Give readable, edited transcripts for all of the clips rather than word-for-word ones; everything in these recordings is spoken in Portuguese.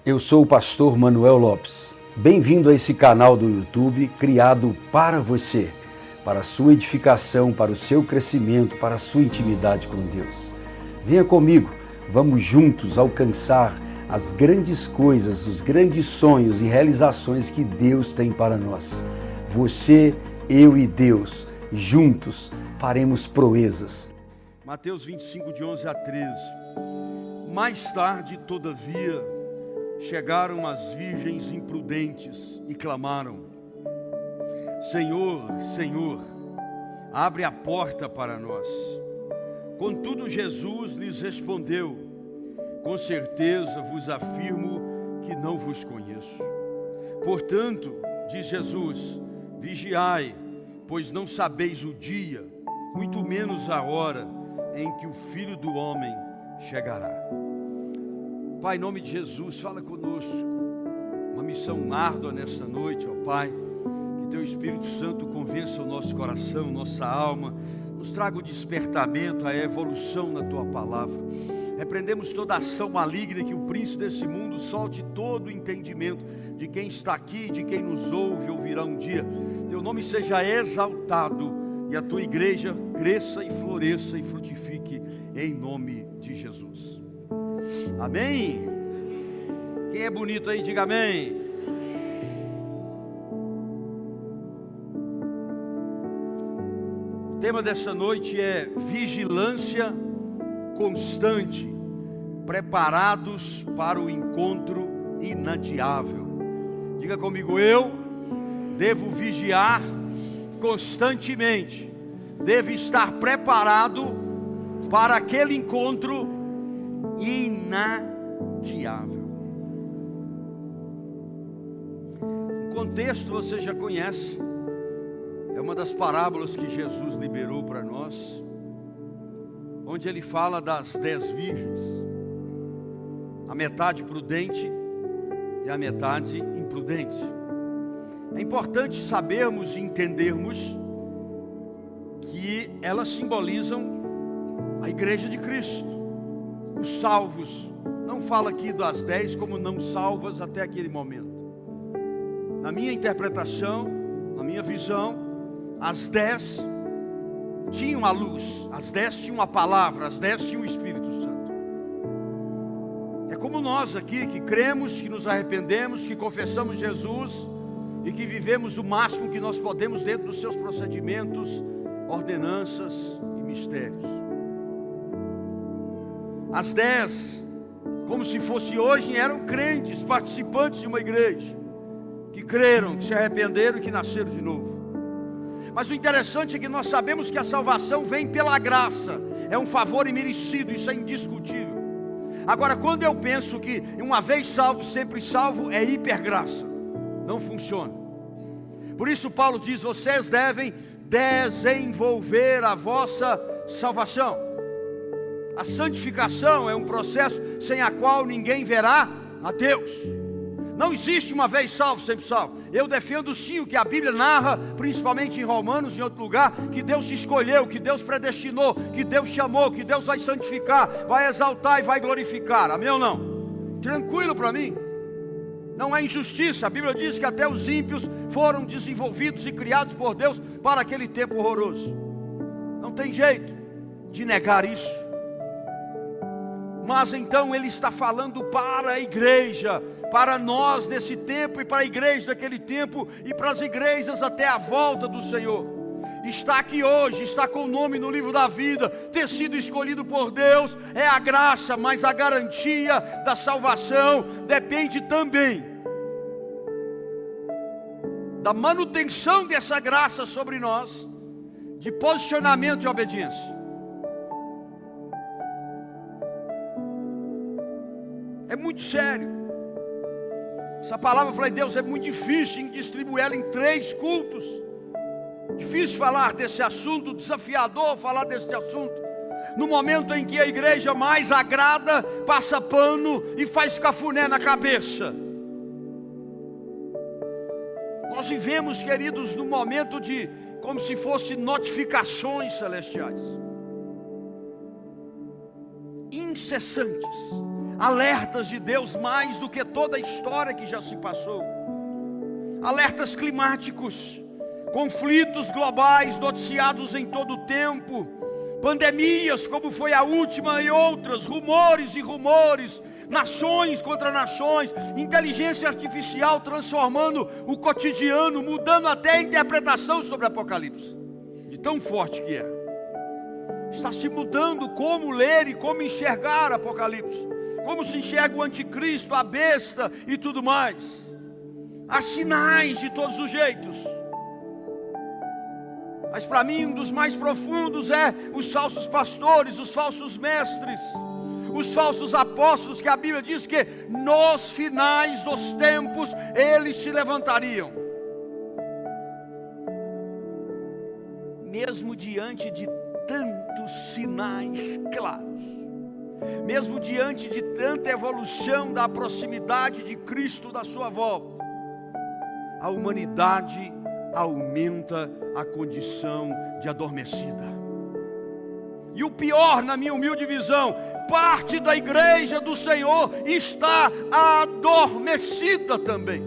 Eu sou o pastor Manuel Lopes. Bem-vindo a esse canal do YouTube criado para você, para a sua edificação, para o seu crescimento, para a sua intimidade com Deus. Venha comigo, vamos juntos alcançar as grandes coisas, os grandes sonhos e realizações que Deus tem para nós. Você, eu e Deus, juntos faremos proezas. Mateus 25, de 11 a 13. Mais tarde, todavia, chegaram as virgens imprudentes e clamaram: Senhor, Senhor, abre a porta para nós. Contudo, Jesus lhes respondeu: Com certeza vos afirmo que não vos conheço. Portanto, diz Jesus, vigiai, pois não sabeis o dia, muito menos a hora em que o Filho do Homem chegará. Pai, em nome de Jesus, fala conosco. Uma missão árdua nesta noite, ó Pai. Que Teu Espírito Santo convença o nosso coração, nossa alma, nos traga o despertamento, a evolução na Tua palavra. Repreendemos toda ação maligna, que o príncipe desse mundo solte todo o entendimento de quem está aqui, de quem nos ouve e ouvirá um dia. Teu nome seja exaltado e a Tua igreja cresça e floresça e frutifique em nome de Jesus. Amém? Quem é bonito aí, diga amém. O tema dessa noite é vigilância constante, preparados para o encontro inadiável. Diga comigo, eu devo vigiar constantemente, devo estar preparado para aquele encontro inadiável. O contexto você já conhece, é uma das parábolas que Jesus liberou para nós, onde ele fala das 10 virgens, a metade prudente e a metade imprudente. É importante sabermos e entendermos que elas simbolizam a igreja de Cristo. Os salvos, não fala aqui das 10 como não salvas até aquele momento. Na minha interpretação, na minha visão, as 10 tinham a luz, as 10 tinham a palavra, as 10 tinham o Espírito Santo. É como nós aqui, que cremos, que nos arrependemos, que confessamos Jesus e que vivemos o máximo que nós podemos dentro dos seus procedimentos, ordenanças e mistérios. As 10, como se fosse hoje, eram crentes, participantes de uma igreja, que creram, que se arrependeram e que nasceram de novo. Mas o interessante é que nós sabemos que a salvação vem pela graça, é um favor imerecido, isso é indiscutível. Agora, quando eu penso que uma vez salvo, sempre salvo, é hipergraça, não funciona. Por isso Paulo diz, vocês devem desenvolver a vossa salvação. A santificação é um processo sem a qual ninguém verá a Deus. Não existe uma vez salvo, sempre salvo. Eu defendo sim o que a Bíblia narra, principalmente em Romanos, em outro lugar, que Deus te escolheu, que Deus predestinou, que Deus chamou, que Deus vai santificar, vai exaltar e vai glorificar. Amém ou não? Tranquilo para mim. Não é injustiça. A Bíblia diz que até os ímpios foram desenvolvidos e criados por Deus para aquele tempo horroroso. Não tem jeito de negar isso. Mas então ele está falando para a igreja, para nós nesse tempo e para a igreja daquele tempo e para as igrejas até a volta do Senhor. Está aqui hoje, está com o nome no livro da vida, ter sido escolhido por Deus é a graça, mas a garantia da salvação depende também da manutenção dessa graça sobre nós, de posicionamento e obediência. É muito sério. Essa palavra, eu falei, Deus, é muito difícil em distribuir ela em 3 cultos. Difícil falar desse assunto, desafiador falar desse assunto. No momento em que a igreja mais agrada, passa pano e faz cafuné na cabeça. Nós vivemos, queridos, num momento de, como se fosse notificações celestiais. Incessantes. alertas de Deus mais do que toda a história que já se passou. Alertas climáticos, conflitos globais noticiados em todo o tempo, pandemias como foi a última e outras, rumores e rumores, nações contra nações, inteligência artificial transformando o cotidiano, mudando até a interpretação sobre o Apocalipse, de tão forte que é. Está se mudando como ler e como enxergar Apocalipse, como se enxerga o anticristo, a besta e tudo mais. Há sinais de todos os jeitos. Mas para mim um dos mais profundos é os falsos pastores, os falsos mestres, os falsos apóstolos, que a Bíblia diz que nos finais dos tempos eles se levantariam. Mesmo diante de tantos sinais claros, mesmo diante de tanta evolução da proximidade de Cristo da sua volta, a humanidade aumenta a condição de adormecida. E o pior, na minha humilde visão, parte da igreja do Senhor está adormecida também.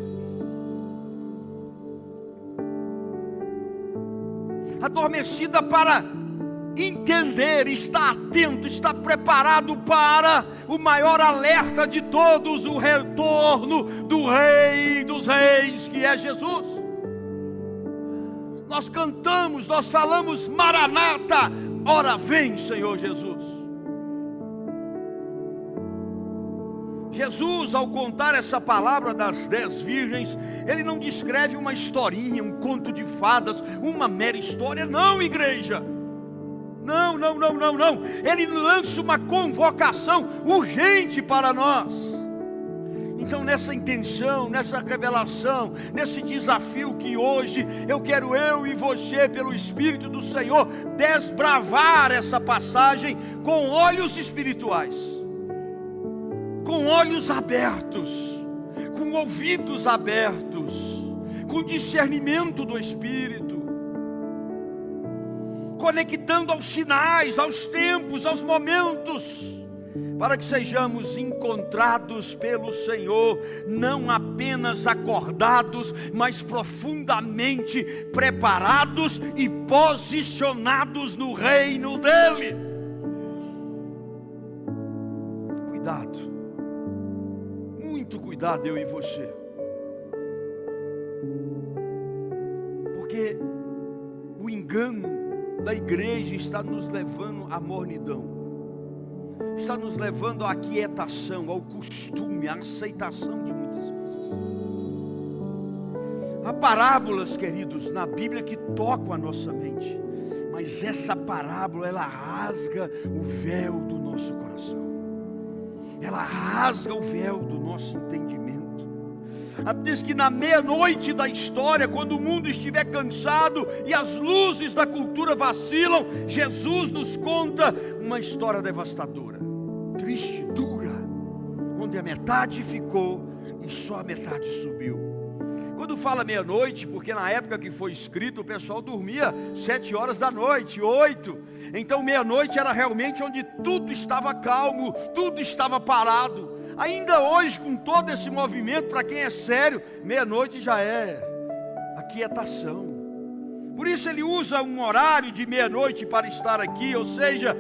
Adormecida para entender, está atento, está preparado para o maior alerta de todos, o retorno do Rei dos Reis, que é Jesus. Nós cantamos, nós falamos: Maranata, ora vem, Senhor Jesus. Jesus, ao contar essa palavra das 10 virgens, ele não descreve uma historinha, um conto de fadas, uma mera história, não, igreja. Não. Ele lança uma convocação urgente para nós. Então, nessa intenção, nessa revelação, nesse desafio que hoje eu quero, eu e você, pelo Espírito do Senhor, desbravar essa passagem com olhos espirituais, com olhos abertos, com ouvidos abertos, com discernimento do Espírito, conectando aos sinais, aos tempos, aos momentos, para que sejamos encontrados pelo Senhor, não apenas acordados, mas profundamente preparados e posicionados no reino dEle. Cuidado, muito cuidado, eu e você, porque o engano da igreja está nos levando à mornidão, está nos levando à aquietação, ao costume, à aceitação de muitas coisas. Há parábolas, queridos, na Bíblia que tocam a nossa mente, mas essa parábola, ela rasga o véu do nosso coração, ela rasga o véu do nosso entendimento. Diz que na meia-noite da história, quando o mundo estiver cansado e as luzes da cultura vacilam, Jesus nos conta uma história devastadora, triste, dura, onde a metade ficou e só a metade subiu. Quando fala meia-noite, porque na época que foi escrito o pessoal dormia 7 horas da noite, 8. Então meia-noite era realmente onde tudo estava calmo, tudo estava parado. Ainda hoje, com todo esse movimento, para quem é sério, meia-noite já é aquietação. Por isso ele usa um horário de meia-noite para estar aqui, ou seja,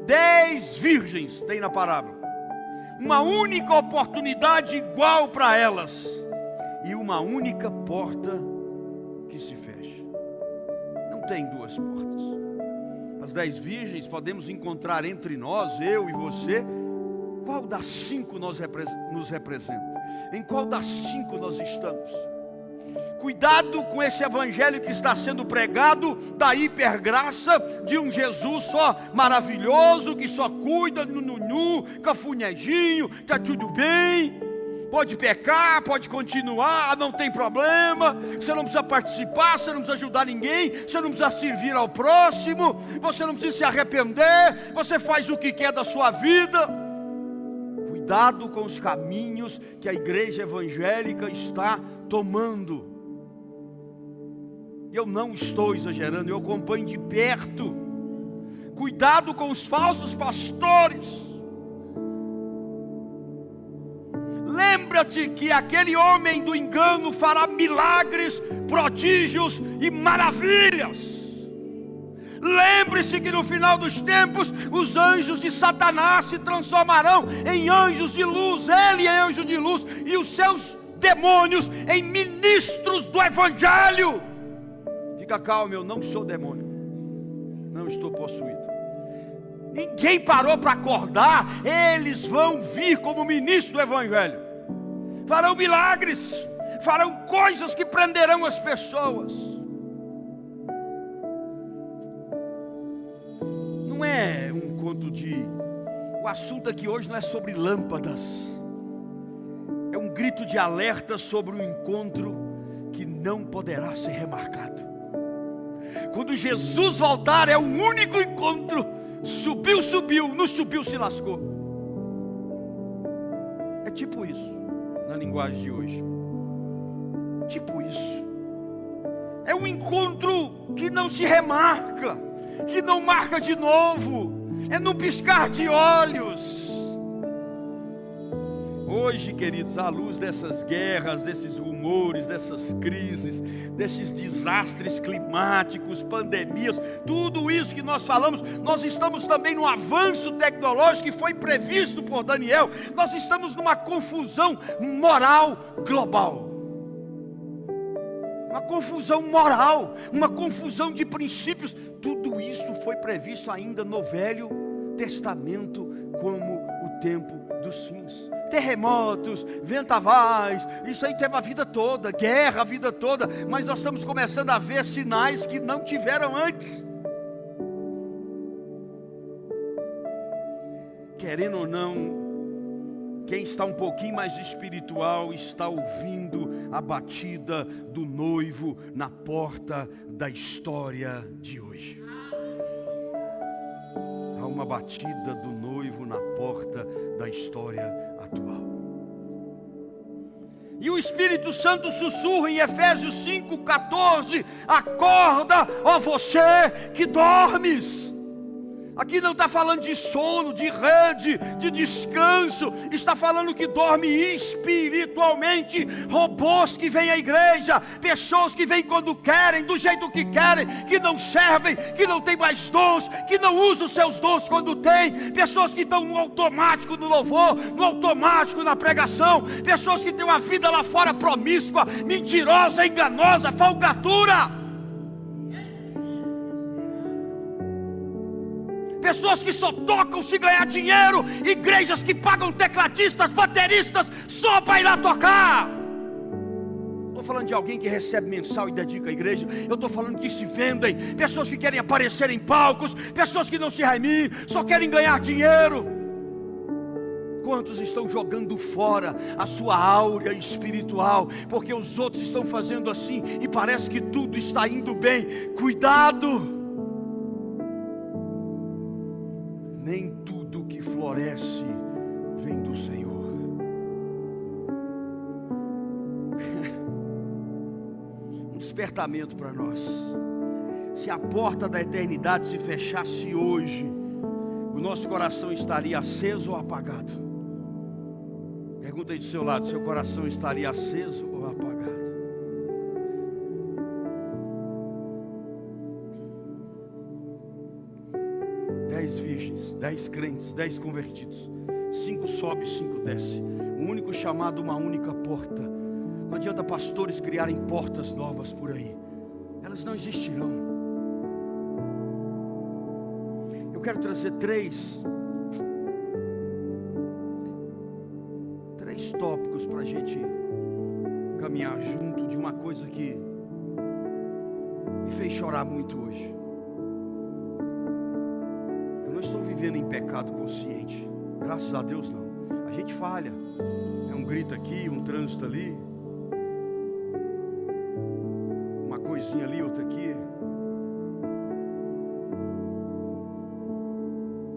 10 virgens tem na parábola. Uma única oportunidade igual para elas, e uma única porta que se fecha. Não tem duas portas. As 10 virgens podemos encontrar entre nós, eu e você. Qual das 5 nos representa? Em qual das 5 nós estamos? Cuidado com esse evangelho que está sendo pregado, da hipergraça, de um Jesus só maravilhoso, que só cuida no nunu, cafunhejinho, está tudo bem, pode pecar, pode continuar, não tem problema, você não precisa participar, você não precisa ajudar ninguém, você não precisa servir ao próximo, você não precisa se arrepender, você faz o que quer da sua vida. Cuidado com os caminhos que a igreja evangélica está tomando. Eu não estou exagerando, eu acompanho de perto. Cuidado com os falsos pastores. Lembra-te que aquele homem do engano fará milagres, prodígios e maravilhas. Lembre-se que no final dos tempos, os anjos de Satanás se transformarão em anjos de luz, ele é anjo de luz, e os seus demônios em ministros do Evangelho. Fica calmo, eu não sou demônio, não estou possuído. Ninguém parou para acordar. Eles vão vir como ministro do Evangelho, farão milagres, farão coisas que prenderão as pessoas. Não é um conto de... O assunto aqui hoje não é sobre lâmpadas, é um grito de alerta sobre um encontro que não poderá ser remarcado. Quando Jesus voltar, é o único encontro. Subiu, não subiu, se lascou. É tipo isso, na linguagem de hoje. Tipo isso. É um encontro que não se remarca, que não marca de novo. É num piscar de olhos. Hoje, queridos, à luz dessas guerras, desses rumores, dessas crises, desses desastres climáticos, pandemias, tudo isso que nós falamos, nós estamos também no avanço tecnológico que foi previsto por Daniel. Nós estamos numa confusão moral global. Uma confusão moral, uma confusão de princípios. Tudo isso foi previsto ainda no Velho Testamento como o tempo dos fins. Terremotos, vendavais, isso aí teve a vida toda, guerra a vida toda, mas nós estamos começando a ver sinais que não tiveram antes. Querendo ou não, quem está um pouquinho mais espiritual está ouvindo a batida do noivo na porta da história de hoje. Há uma batida do noivo na porta da história atual. E o Espírito Santo sussurra em Efésios 5,14: acorda, ó você que dormes. Aqui não está falando de sono, de rede, de descanso. Está falando que dorme espiritualmente. Robôs que vêm à igreja, pessoas que vêm quando querem, do jeito que querem, que não servem, que não têm mais dons, que não usam os seus dons quando têm. Pessoas que estão no automático no louvor, no automático na pregação. Pessoas que têm uma vida lá fora promíscua, mentirosa, enganosa, falcatrua. Pessoas que só tocam se ganhar dinheiro. Igrejas que pagam tecladistas, bateristas só para ir lá tocar. Estou falando de alguém que recebe mensal e dedica a igreja. Eu estou falando que se vendem. Pessoas que querem aparecer em palcos. Pessoas que não se reminem, só querem ganhar dinheiro. Quantos estão jogando fora a sua áurea espiritual, porque os outros estão fazendo assim e parece que tudo está indo bem? Cuidado! Nem tudo que floresce vem do Senhor. Um despertamento para nós. Se a porta da eternidade se fechasse hoje, o nosso coração estaria aceso ou apagado? Pergunta aí do seu lado: seu coração estaria aceso ou apagado? Virgens, 10 crentes, 10 convertidos, 5 sobe, 5 desce, um único chamado, uma única porta. Não adianta pastores criarem portas novas por aí, elas não existirão. Eu quero trazer três tópicos para a gente caminhar junto de uma coisa que me fez chorar muito hoje. Estou vivendo em pecado consciente, graças a Deus não. A gente falha, é um grito aqui, um trânsito ali, uma coisinha ali, outra aqui.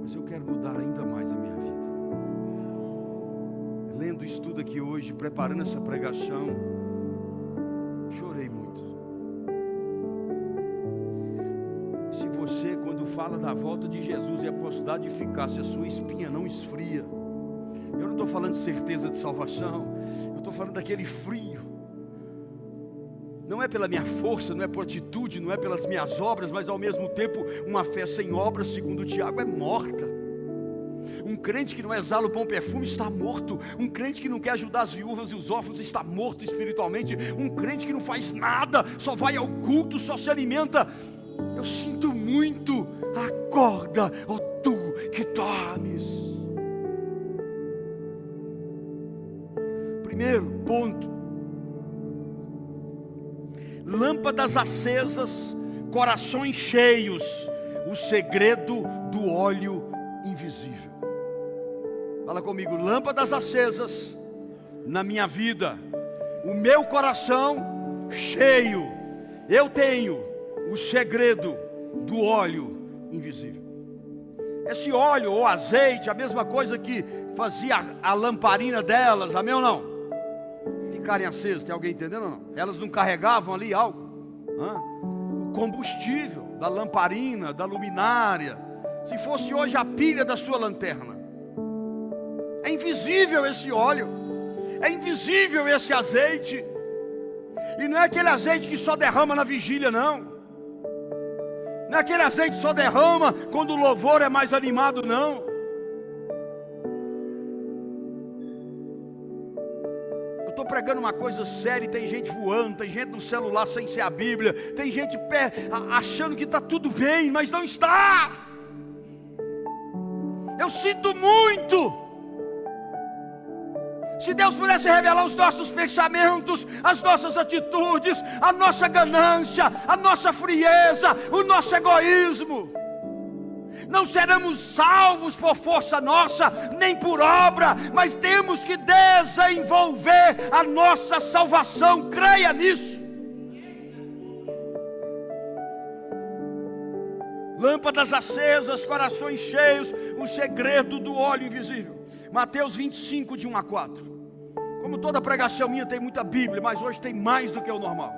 Mas eu quero mudar ainda mais a minha vida. Lendo o estudo aqui hoje, preparando essa pregação, chorei muito. Você, quando fala da volta de Jesus e a possibilidade de ficar, se a sua espinha não esfria, Eu não estou falando de certeza de salvação, eu estou falando daquele frio. Não é pela minha força, não é por atitude, não é pelas minhas obras, mas ao mesmo tempo uma fé sem obras, segundo Tiago, é morta. Um crente que não exala o bom perfume está morto. Um crente que não quer ajudar as viúvas e os órfãos está morto espiritualmente. Um crente que não faz nada, só vai ao culto, só se alimenta. Eu sinto muito, acorda, ó tu que dormes. Primeiro ponto: lâmpadas acesas, corações cheios, o segredo do óleo invisível. Fala comigo: lâmpadas acesas na minha vida, o meu coração cheio. Eu tenho o segredo do óleo invisível. Esse óleo ou azeite, a mesma coisa que fazia a lamparina delas, amém ou não? Ficarem acesas, tem alguém entendendo ou não? Elas não carregavam ali algo? O combustível da lamparina, da luminária. Se fosse hoje a pilha da sua lanterna. É invisível esse óleo, é invisível esse azeite. E não é aquele azeite que só derrama na vigília, não. Não é aquele azeite que só derrama quando o louvor é mais animado, não. Eu estou pregando uma coisa séria e tem gente voando, tem gente no celular sem ser a Bíblia, tem gente achando que está tudo bem, mas não está. Eu sinto muito. Se Deus pudesse revelar os nossos pensamentos, as nossas atitudes, a nossa ganância, a nossa frieza, o nosso egoísmo, não seremos salvos por força nossa, nem por obra, mas temos que desenvolver a nossa salvação. Creia nisso. Lâmpadas acesas, corações cheios, o segredo do óleo invisível. Mateus 25, de 1 a 4. Como toda pregação minha tem muita Bíblia, mas hoje tem mais do que o normal.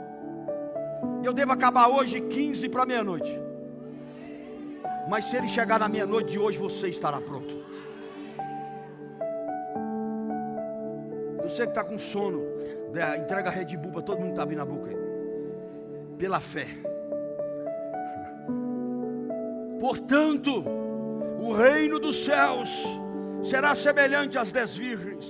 Eu devo acabar hoje 15 para meia-noite. Mas se ele chegar na meia-noite de hoje, você estará pronto. Eu sei que está com sono. Entrega a Red Bull para todo mundo que está abrindo a boca aí. Pela fé. Portanto, o reino dos céus será semelhante às 10 virgens,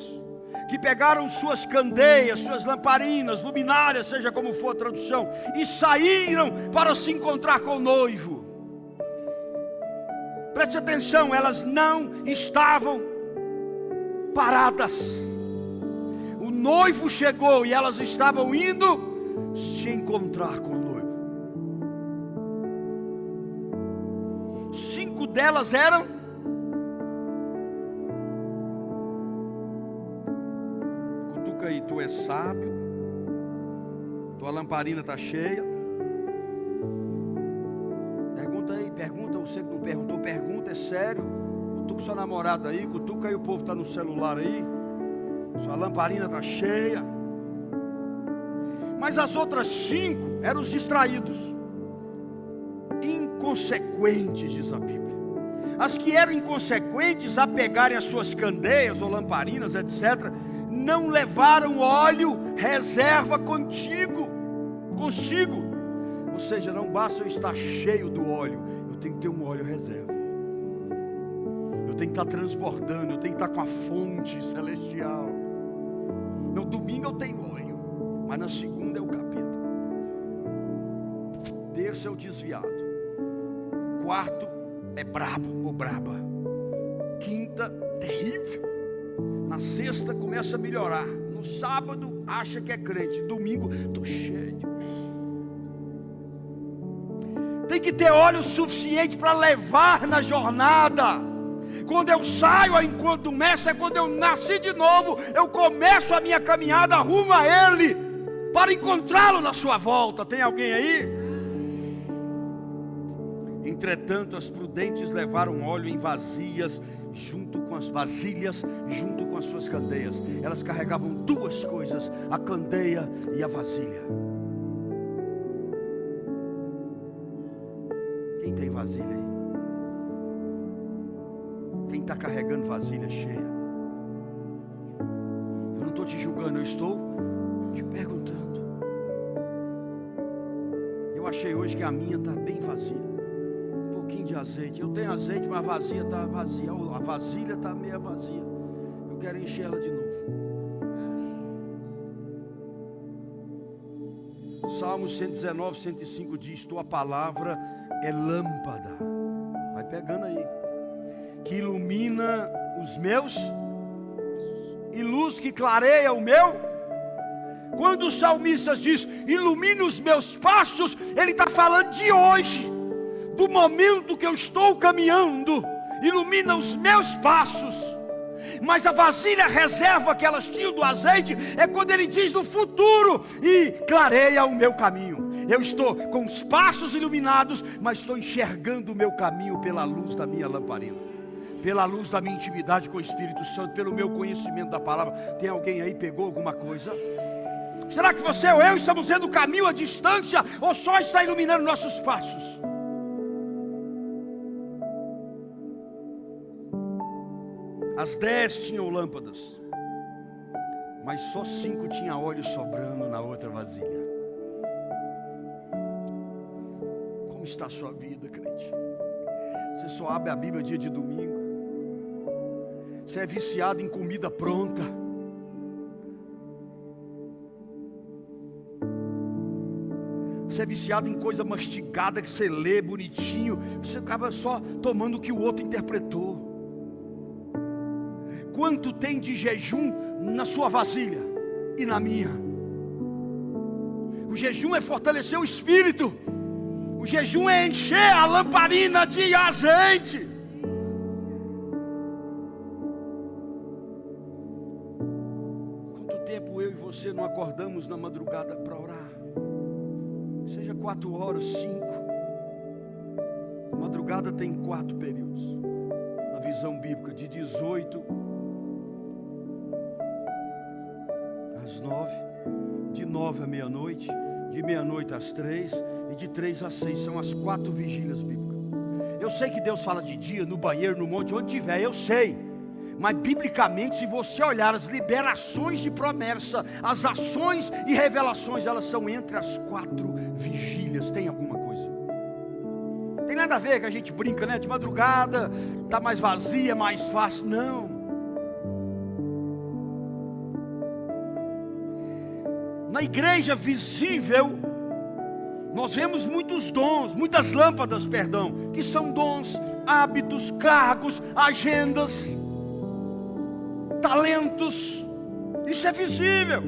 que pegaram suas candeias, suas lamparinas, luminárias, seja como for a tradução, e saíram para se encontrar com o noivo. Preste atenção, elas não estavam paradas. O noivo chegou e elas estavam indo se encontrar com o noivo. 5 delas eram aí, tu és sábio, tua lamparina está cheia. Pergunta aí, pergunta, você que não perguntou, pergunta, é sério. Cutuca sua namorada aí, cutuca aí, o povo está no celular aí. Sua lamparina está cheia. Mas as outras 5 eram os distraídos, inconsequentes, diz a Bíblia. As que eram inconsequentes a pegarem as suas candeias ou lamparinas, etc., não levaram óleo reserva consigo. Ou seja, não basta eu estar cheio do óleo, eu tenho que ter um óleo reserva. Eu tenho que estar transbordando, eu tenho que estar com a fonte celestial. No domingo eu tenho óleo, mas na segunda é o capeta. Terça é o desviado. Quarto é brabo ou braba. Quinta, terrível. Na sexta começa a melhorar. No sábado acha que é crente. Domingo, estou cheio. Tem que ter óleo suficiente para levar na jornada. Quando eu saio ao encontro do mestre, é quando eu nasci de novo. Eu começo a minha caminhada rumo a ele, para encontrá-lo na sua volta. Tem alguém aí? Entretanto, as prudentes levaram óleo em vasilhas, junto com as vasilhas, junto com as suas candeias. Elas carregavam 2 coisas: a candeia e a vasilha. Quem tem vasilha aí? Quem está carregando vasilha cheia? julgando, eu estou te perguntando. Eu achei hoje que a minha está bem vazia. Um pouquinho de azeite. Eu tenho azeite, mas a vazia está vazia. A vasilha está meio vazia. Eu quero encher ela de novo. Salmos 119, 105 diz: tua palavra é lâmpada. Vai pegando aí. Que ilumina os meus e luz que clareia o meu. Quando o salmista diz ilumina os meus passos, ele está falando de hoje, do momento que eu estou caminhando. Ilumina os meus passos. Mas a vasilha reserva que elas tinham do azeite é quando ele diz do futuro e clareia o meu caminho. Eu estou com os passos iluminados, mas estou enxergando o meu caminho pela luz da minha lamparina, pela luz da minha intimidade com o Espírito Santo, pelo meu conhecimento da palavra. Tem alguém aí, pegou alguma coisa? Será que você ou eu estamos vendo o caminho à distância, ou só está iluminando nossos passos? As 10 tinham lâmpadas, mas só 5 tinham óleo sobrando na outra vasilha. Como está a sua vida, crente? Você só abre a Bíblia dia de domingo. Você é viciado em comida pronta. Você é viciado em coisa mastigada que você lê bonitinho. Você acaba só tomando o que o outro interpretou. Quanto tem de jejum na sua vasilha e na minha? O jejum é fortalecer o espírito. O jejum é encher a lamparina de azeite. Quanto tempo eu e você não acordamos na madrugada para orar? Seja 4 horas, 5. A madrugada tem 4 períodos. Na visão bíblica, de 18 às 9, de 9 à meia-noite, de meia-noite às 3 e de 3 às 6. São as 4 vigílias bíblicas. Eu sei que Deus fala de dia, no banheiro, no monte, onde tiver, eu sei. Mas biblicamente, se você olhar as liberações de promessa, as ações e revelações, elas são entre as 4 vigílias. Tem alguma coisa? Tem nada a ver que a gente brinca, né? De madrugada, está mais vazia, mais fácil. Não. Na igreja visível, nós vemos muitos dons, muitas lâmpadas, perdão, que são dons, hábitos, cargos, agendas, talentos. Isso é visível.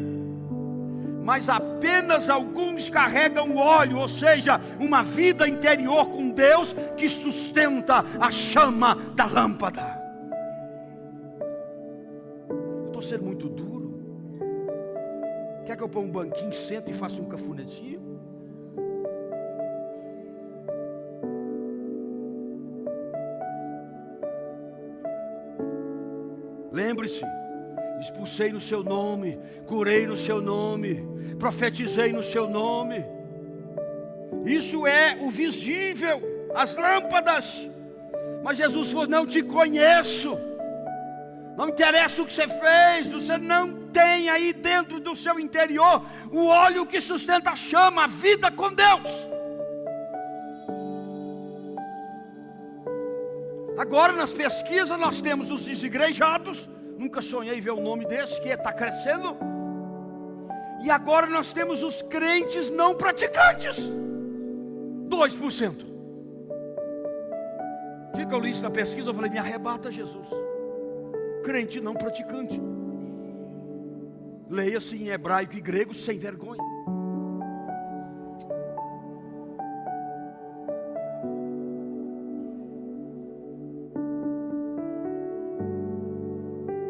Mas apenas alguns carregam óleo, ou seja, uma vida interior com Deus que sustenta a chama da lâmpada. Estou sendo muito duro. Quer que eu ponha um banquinho, sento e faça um cafunézinho? Lembre-se, expulsei no seu nome, curei no seu nome, profetizei no seu nome. Isso é o visível, as lâmpadas. Mas Jesus falou: não te conheço. Não interessa o que você fez, você não tem aí dentro do seu interior o óleo que sustenta a chama, a vida com Deus. Agora nas pesquisas nós temos os desigrejados. Nunca sonhei ver o nome desse, que está crescendo. E agora nós temos os crentes não praticantes, 2%. Dia que eu li isso na pesquisa, eu falei: me arrebata, Jesus. Crente não praticante. Leia-se em hebraico e grego sem vergonha.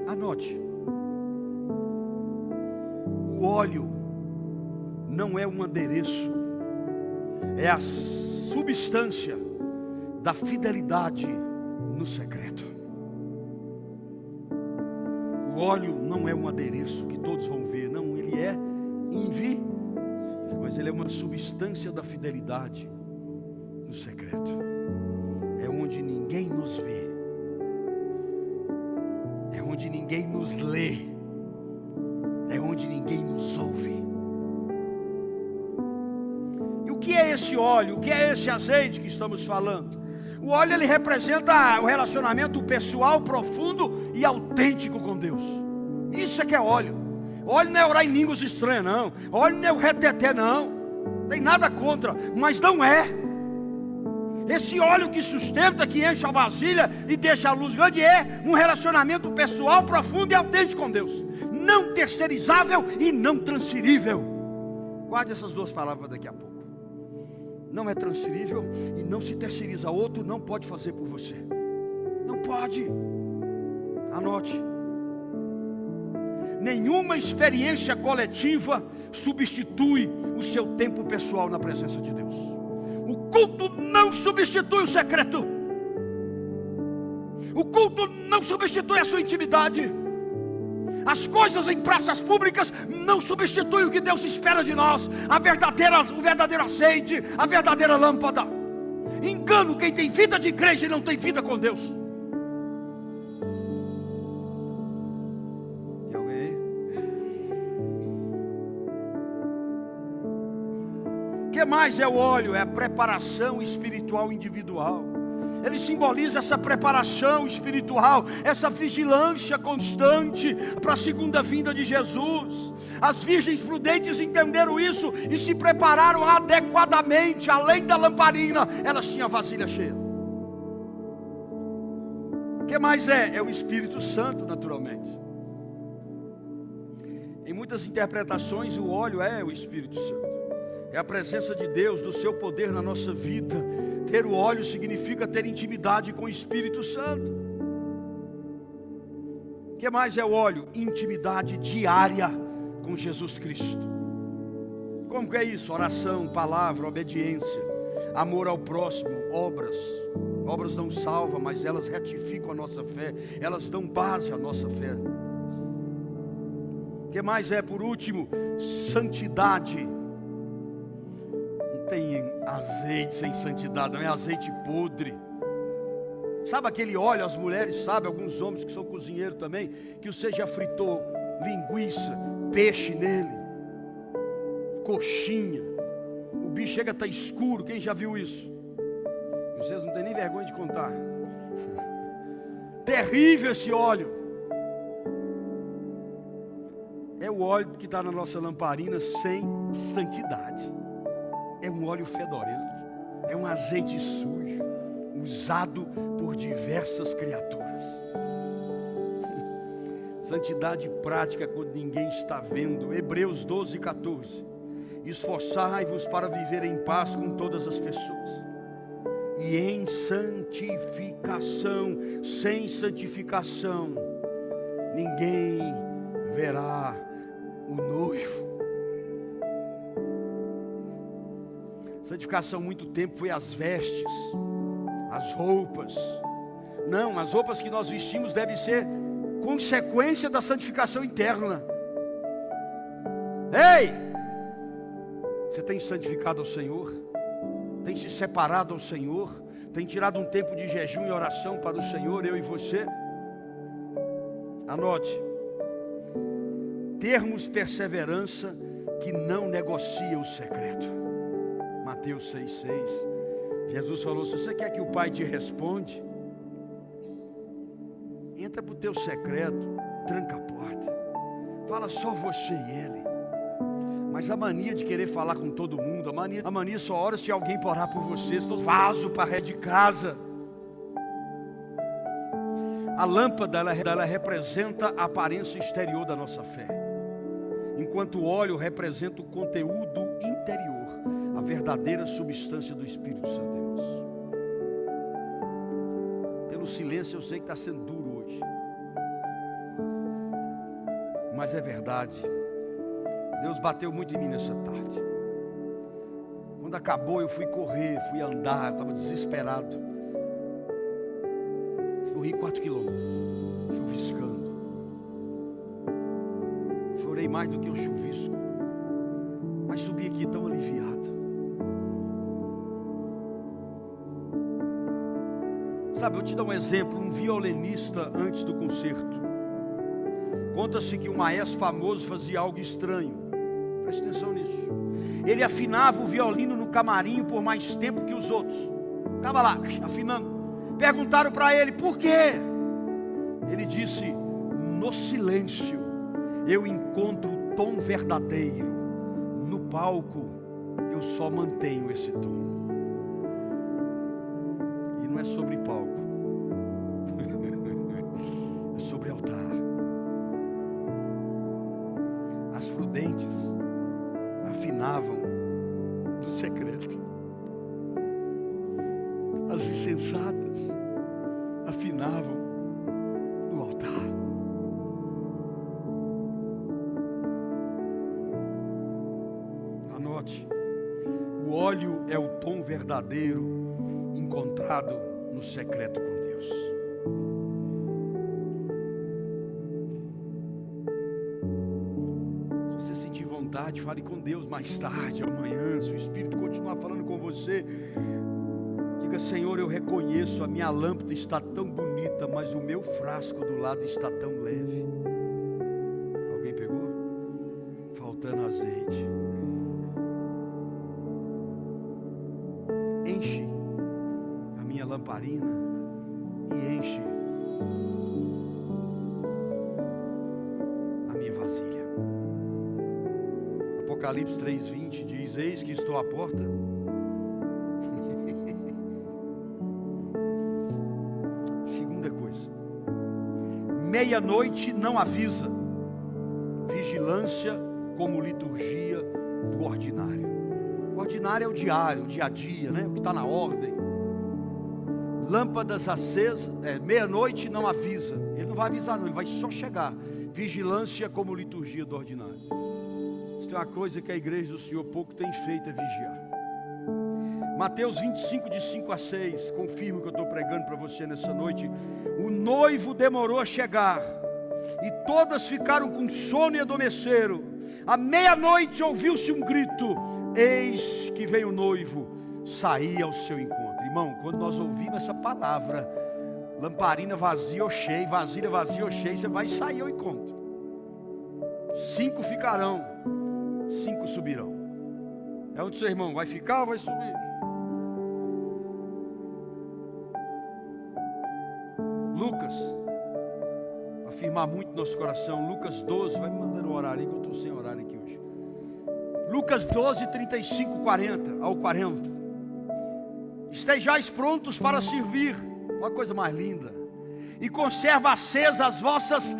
Anote. O óleo não é um adereço, é a substância da fidelidade no secreto. O óleo não é um adereço que todos vão ver, não, ele é invisível, mas ele é uma substância da fidelidade no secreto. É onde ninguém nos vê, é onde ninguém nos lê, é onde que é esse óleo? O que é esse azeite que estamos falando? O óleo, ele representa o relacionamento pessoal, profundo e autêntico com Deus. Isso é que é óleo. Óleo não é orar em línguas estranhas, não. Óleo não é o reteté, não. Tem nada contra, mas não é. Esse óleo que sustenta, que enche a vasilha e deixa a luz grande, é um relacionamento pessoal, profundo e autêntico com Deus. Não terceirizável e não transferível. Guarde essas duas palavras daqui a pouco. Não é transferível e não se terceiriza. Outro não pode fazer por você. Não pode. Anote. Nenhuma experiência coletiva substitui o seu tempo pessoal na presença de Deus. O culto não substitui o secreto. O culto não substitui a sua intimidade. As coisas em praças públicas não substituem o que Deus espera de nós. O verdadeiro azeite, a verdadeira lâmpada. Engano quem tem vida de igreja e não tem vida com Deus. E alguém? O que mais é o óleo? É a preparação espiritual individual. Ele simboliza essa preparação espiritual, essa vigilância constante para a segunda vinda de Jesus. As virgens prudentes entenderam isso e se prepararam adequadamente. Além da lamparina, elas tinham a vasilha cheia. O que mais é? É o Espírito Santo, naturalmente. Em muitas interpretações, o óleo é o Espírito Santo. É a presença de Deus, do seu poder na nossa vida. Ter o óleo significa ter intimidade com o Espírito Santo. O que mais é o óleo? Intimidade diária com Jesus Cristo. Como que é isso? Oração, palavra, obediência, amor ao próximo, obras. Obras não salvam, mas elas retificam a nossa fé. Elas dão base à nossa fé. O que mais é, por último? Santidade. Tem azeite sem santidade, não é azeite podre. Sabe aquele óleo, as mulheres sabem, alguns homens que são cozinheiros também, que você já fritou linguiça, peixe nele, coxinha, o bicho chega a estar escuro. Quem já viu isso? Vocês não têm nem vergonha de contar. Terrível esse óleo. É o óleo que está na nossa lamparina sem santidade. É um óleo fedorento, é um azeite sujo, usado por diversas criaturas. Santidade prática quando ninguém está vendo. Hebreus 12:14. Esforçai-vos para viver em paz com todas as pessoas e em santificação. Sem santificação ninguém verá o noivo. Santificação, muito tempo, foi as vestes, as roupas. Não, as roupas que nós vestimos devem ser consequência da santificação interna. Ei! Você tem santificado ao Senhor? Tem se separado ao Senhor? Tem tirado um tempo de jejum e oração para o Senhor, eu e você? Anote. Termos perseverança que não negocia o secreto. Mateus 6,6. Jesus falou: se você quer que o Pai te responde, entra para o teu secreto, tranca a porta, fala só você e Ele. Mas a mania de querer falar com todo mundo, a mania só ora se alguém for orar por você. Estou vaso para a rede de casa. A lâmpada ela representa a aparência exterior da nossa fé, enquanto o óleo representa o conteúdo interior, a verdadeira substância do Espírito Santo em nós. Pelo silêncio eu sei que está sendo duro hoje, mas é verdade. Deus bateu muito em mim nessa tarde. Quando acabou eu fui correr, fui andar, estava desesperado. Corri 4 quilômetros, chuviscando. Chorei mais do que o chuvisco, mas subi aqui tão aliviado. Sabe, eu te dar um exemplo. Um violinista, antes do concerto, conta-se que um maestro famoso fazia algo estranho. Preste atenção nisso. Ele afinava o violino no camarim por mais tempo que os outros. Estava lá, afinando. Perguntaram para ele, por quê? Ele disse, no silêncio eu encontro o tom verdadeiro. No palco eu só mantenho esse tom. E não é sobre palco. É sobre altar. As prudentes afinavam do secreto. As insensatas afinavam no altar. Anote, o óleo é o tom verdadeiro encontrado no secreto com Deus. Se você sentir vontade, fale com Deus mais tarde, amanhã, se o Espírito continuar falando com você, diga, Senhor, eu reconheço, a minha lâmpada está tão bonita, mas o meu frasco do lado está tão leve. Alguém pegou? Faltando azeite. Enche a minha lamparina e enche a minha vasilha. Apocalipse 3:20 diz, eis que estou à porta. Meia-noite não avisa. Vigilância como liturgia do ordinário. O ordinário é o diário, o dia a dia, né? O que está na ordem. Lâmpadas acesas, meia-noite não avisa. Ele não vai avisar não, ele vai só chegar. Vigilância como liturgia do ordinário. Isso é uma coisa que a igreja do Senhor pouco tem feito, é vigiar. Mateus 25, de 5 a 6, confirma o que eu estou pregando para você nessa noite. O noivo demorou a chegar, e todas ficaram com sono e adormeceram. À meia-noite ouviu-se um grito, eis que vem o noivo, saía ao seu encontro. Irmão, quando nós ouvimos essa palavra, lamparina vazia ou cheia, vasilha vazia ou cheia, você vai sair ao encontro. 5 ficarão, 5 subirão. É onde seu irmão vai ficar ou vai subir? Lucas, afirmar muito no nosso coração, Lucas 12, vai me mandando o horário aí que eu estou sem horário aqui hoje. Lucas 12, 35, 40 ao 40. Estejais prontos para servir, uma coisa mais linda, e conserva acesas as vossas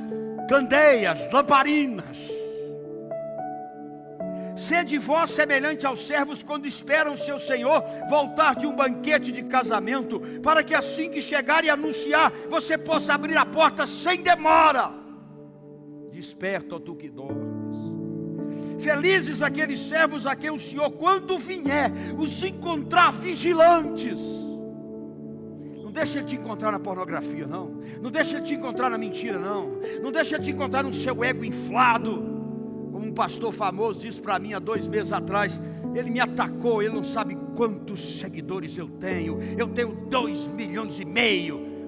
candeias, lamparinas. Sede vós semelhante aos servos quando esperam seu senhor voltar de um banquete de casamento, para que assim que chegar e anunciar, você possa abrir a porta sem demora. Desperta, ó tu que dormes. Felizes aqueles servos a quem o Senhor, quando vier, os encontrar vigilantes. Não deixa ele te encontrar na pornografia, não. Não deixa ele te encontrar na mentira, não. Não deixa ele te encontrar no seu ego inflado. Um pastor famoso disse para mim há 2 meses atrás, ele me atacou, ele não sabe quantos seguidores eu tenho 2,5 milhões.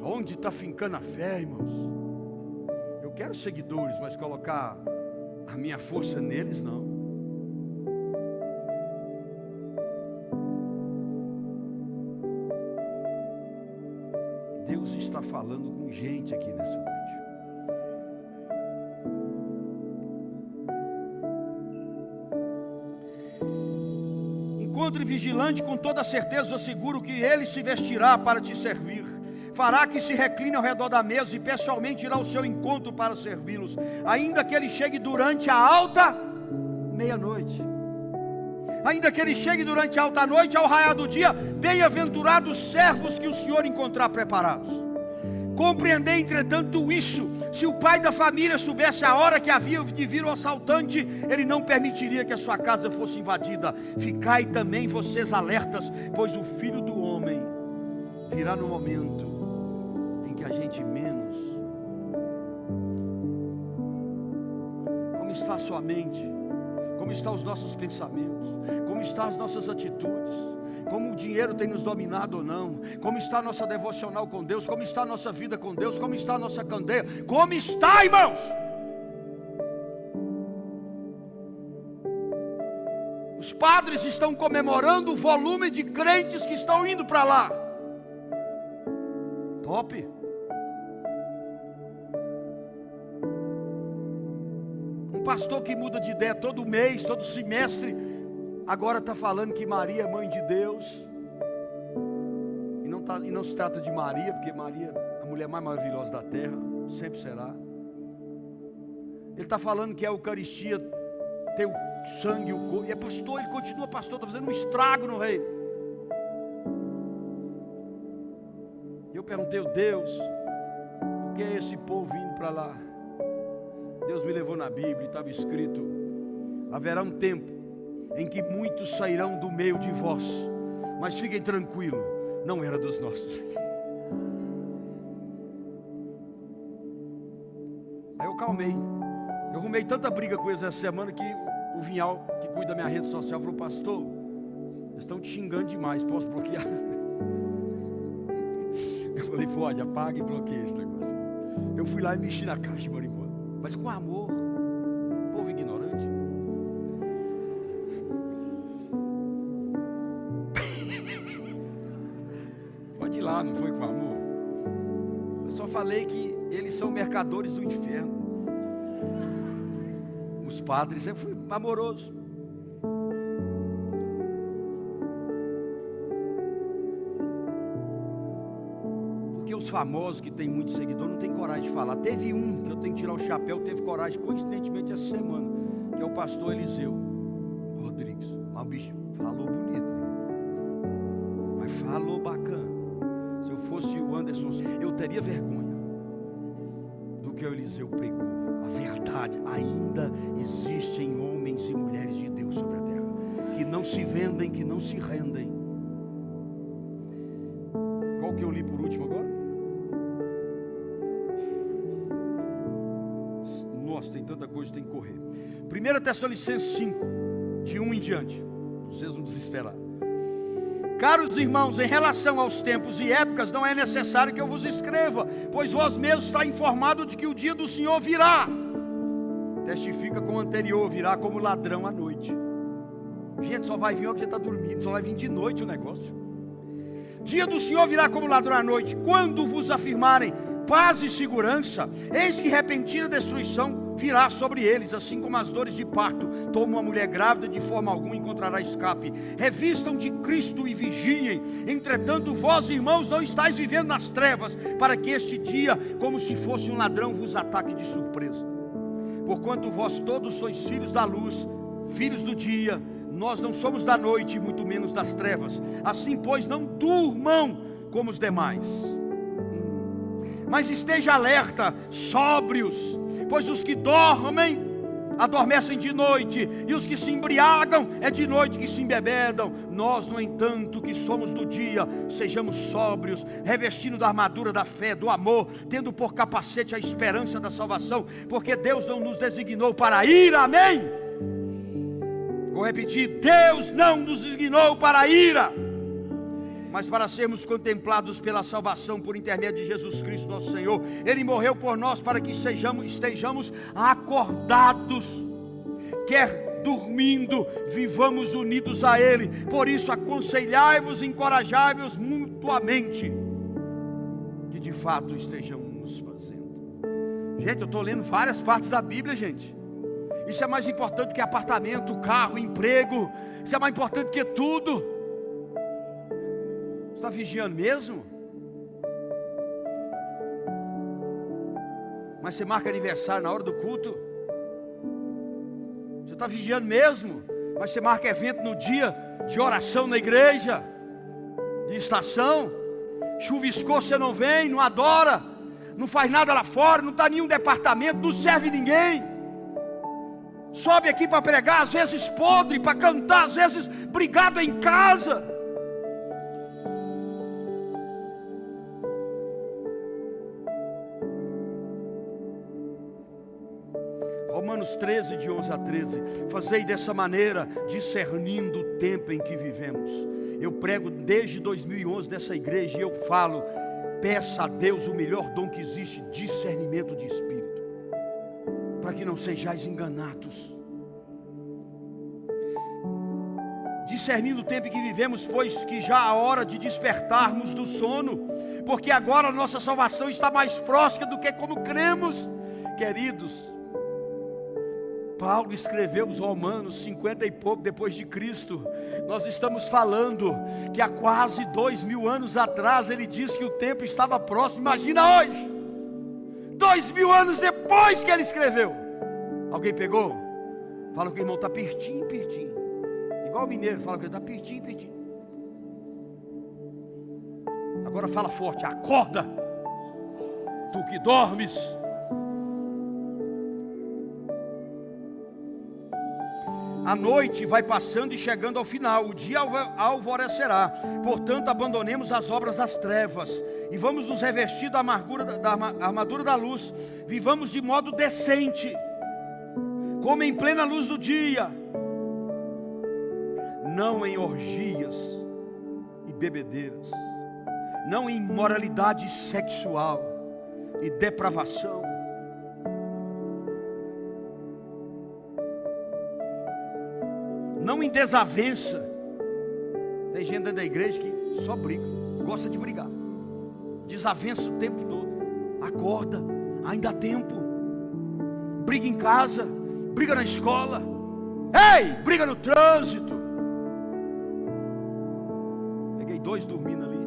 Onde está fincando a fé, irmãos? Eu quero seguidores, mas colocar a minha força neles, não. Deus está falando com gente aqui nessa noite. Encontre vigilante, com toda certeza asseguro que ele se vestirá para te servir. Fará que se recline ao redor da mesa e pessoalmente irá ao seu encontro para servi-los, ainda que ele chegue durante a alta meia-noite. Ainda que ele chegue durante a alta noite, ao raiar do dia, bem-aventurados servos que o Senhor encontrar preparados. Compreender, entretanto, isso: se o pai da família soubesse a hora que havia de vir o assaltante, ele não permitiria que a sua casa fosse invadida. Ficai também vocês alertas, pois o Filho do Homem virá no momento em que a gente menos. Como está a sua mente? Como estão os nossos pensamentos? Como estão as nossas atitudes? Como o dinheiro tem nos dominado ou não? Como está a nossa devocional com Deus? Como está a nossa vida com Deus? Como está a nossa candeia? Como está, irmãos? Os padres estão comemorando o volume de crentes que estão indo para lá. Top. Um pastor que muda de ideia todo mês, todo semestre, agora está falando que Maria é mãe de Deus. E não se trata de Maria, porque Maria é a mulher mais maravilhosa da terra, sempre será. Ele está falando que a Eucaristia tem o sangue e o corpo. E é pastor, ele continua pastor, está fazendo um estrago no reino. E eu perguntei, Deus, por que é esse povo indo para lá? Deus me levou na Bíblia, estava escrito: haverá um tempo em que muitos sairão do meio de vós, mas fiquem tranquilos, não era dos nossos. Aí eu calmei. Eu arrumei tanta briga com eles essa semana que o Vinhal, que cuida da minha rede social, falou: pastor, eles estão te xingando demais, posso bloquear? Eu falei: pode, apaga e bloqueia esse negócio. Eu fui lá e mexi na caixa e mandei embora, mas com amor. Povo ignorante. Pode ir lá, não foi com amor. Eu só falei que eles são mercadores do inferno. Os padres, eu fui amoroso. Porque os famosos que têm muito seguidor não tem coragem de falar. Teve um que eu tenho que tirar o chapéu, teve coragem, coincidentemente essa semana, que é o pastor Eliseu Rodrigues. Mas o bicho falou bonito, mas falou bacana. Se eu fosse o Anderson, eu teria vergonha do que o Eliseu pregou. A verdade, ainda existem homens e mulheres de Deus sobre a terra, que não se vendem, que não se rendem. Qual que eu li por último agora? Nossa, tem tanta coisa que tem que correr. 1 Tessalonicenses 5, de 1 em diante, para vocês não desesperar. Caros irmãos, em relação aos tempos e épocas, não é necessário que eu vos escreva, pois vós mesmos está informado de que o dia do Senhor virá. Testifica com o anterior, virá como ladrão à noite. Gente, só vai vir porque você está dormindo, só vai vir de noite o negócio. Dia do Senhor virá como ladrão à noite, quando vos afirmarem paz e segurança, eis que repentina destruição virá sobre eles, assim como as dores de parto tomam uma mulher grávida, de forma alguma encontrará escape. Revistam de Cristo e vigiem. Entretanto, vós, irmãos, não estáis vivendo nas trevas, para que este dia, como se fosse um ladrão, vos ataque de surpresa. Porquanto vós todos sois filhos da luz, filhos do dia, nós não somos da noite, muito menos das trevas. Assim, pois, não durmam como os demais, mas esteja alerta, sóbrios, pois os que dormem, adormecem de noite, e os que se embriagam, é de noite que se embebedam. Nós, no entanto, que somos do dia, sejamos sóbrios, revestindo da armadura da fé, do amor, tendo por capacete a esperança da salvação, porque Deus não nos designou para a ira, amém? Vou repetir: Deus não nos designou para a ira, mas para sermos contemplados pela salvação por intermédio de Jesus Cristo nosso Senhor. Ele morreu por nós para que estejamos acordados, quer dormindo, vivamos unidos a Ele. Por isso aconselhai-vos, encorajai-vos mutuamente, que de fato estejamos fazendo. Gente, eu estou lendo várias partes da Bíblia, gente. Isso é mais importante que apartamento, carro, emprego. Isso é mais importante que tudo. Está vigiando mesmo? Mas você marca aniversário na hora do culto? Você está vigiando mesmo? Mas você marca evento no dia de oração na igreja, de estação? Chuviscou, você não vem, não adora, não faz nada lá fora, não está em nenhum departamento, não serve ninguém. Sobe aqui para pregar, às vezes podre, para cantar, às vezes brigado em casa. Romanos 13, de 11 a 13. Fazei dessa maneira, discernindo o tempo em que vivemos. Eu prego desde 2011 nessa igreja e eu falo: peça a Deus o melhor dom que existe, discernimento de espírito, para que não sejais enganados. discernindo o tempo em que vivemos, pois que já há hora de despertarmos do sono, porque agora a nossa salvação está mais próxima do que quando cremos. Queridos, Paulo escreveu os Romanos 50 e pouco depois de Cristo. Nós estamos falando que há quase 2000 anos atrás ele disse que o tempo estava próximo. Imagina hoje, 2000 anos depois que ele escreveu. Alguém pegou? Fala que o irmão está pertinho, pertinho. Igual o mineiro, fala que ele está pertinho, pertinho. Agora fala forte, acorda, tu que dormes. A noite vai passando e chegando ao final, o dia alvorecerá. Portanto, abandonemos as obras das trevas e vamos nos revestir da armadura da luz. Vivamos de modo decente, como em plena luz do dia, não em orgias e bebedeiras, não em imoralidade sexual e depravação, não em desavença. Tem gente dentro da igreja que só briga, gosta de brigar, desavença o tempo todo. Acorda, ainda há tempo. Briga em casa, briga na escola, ei, briga no trânsito. Peguei 2 dormindo ali.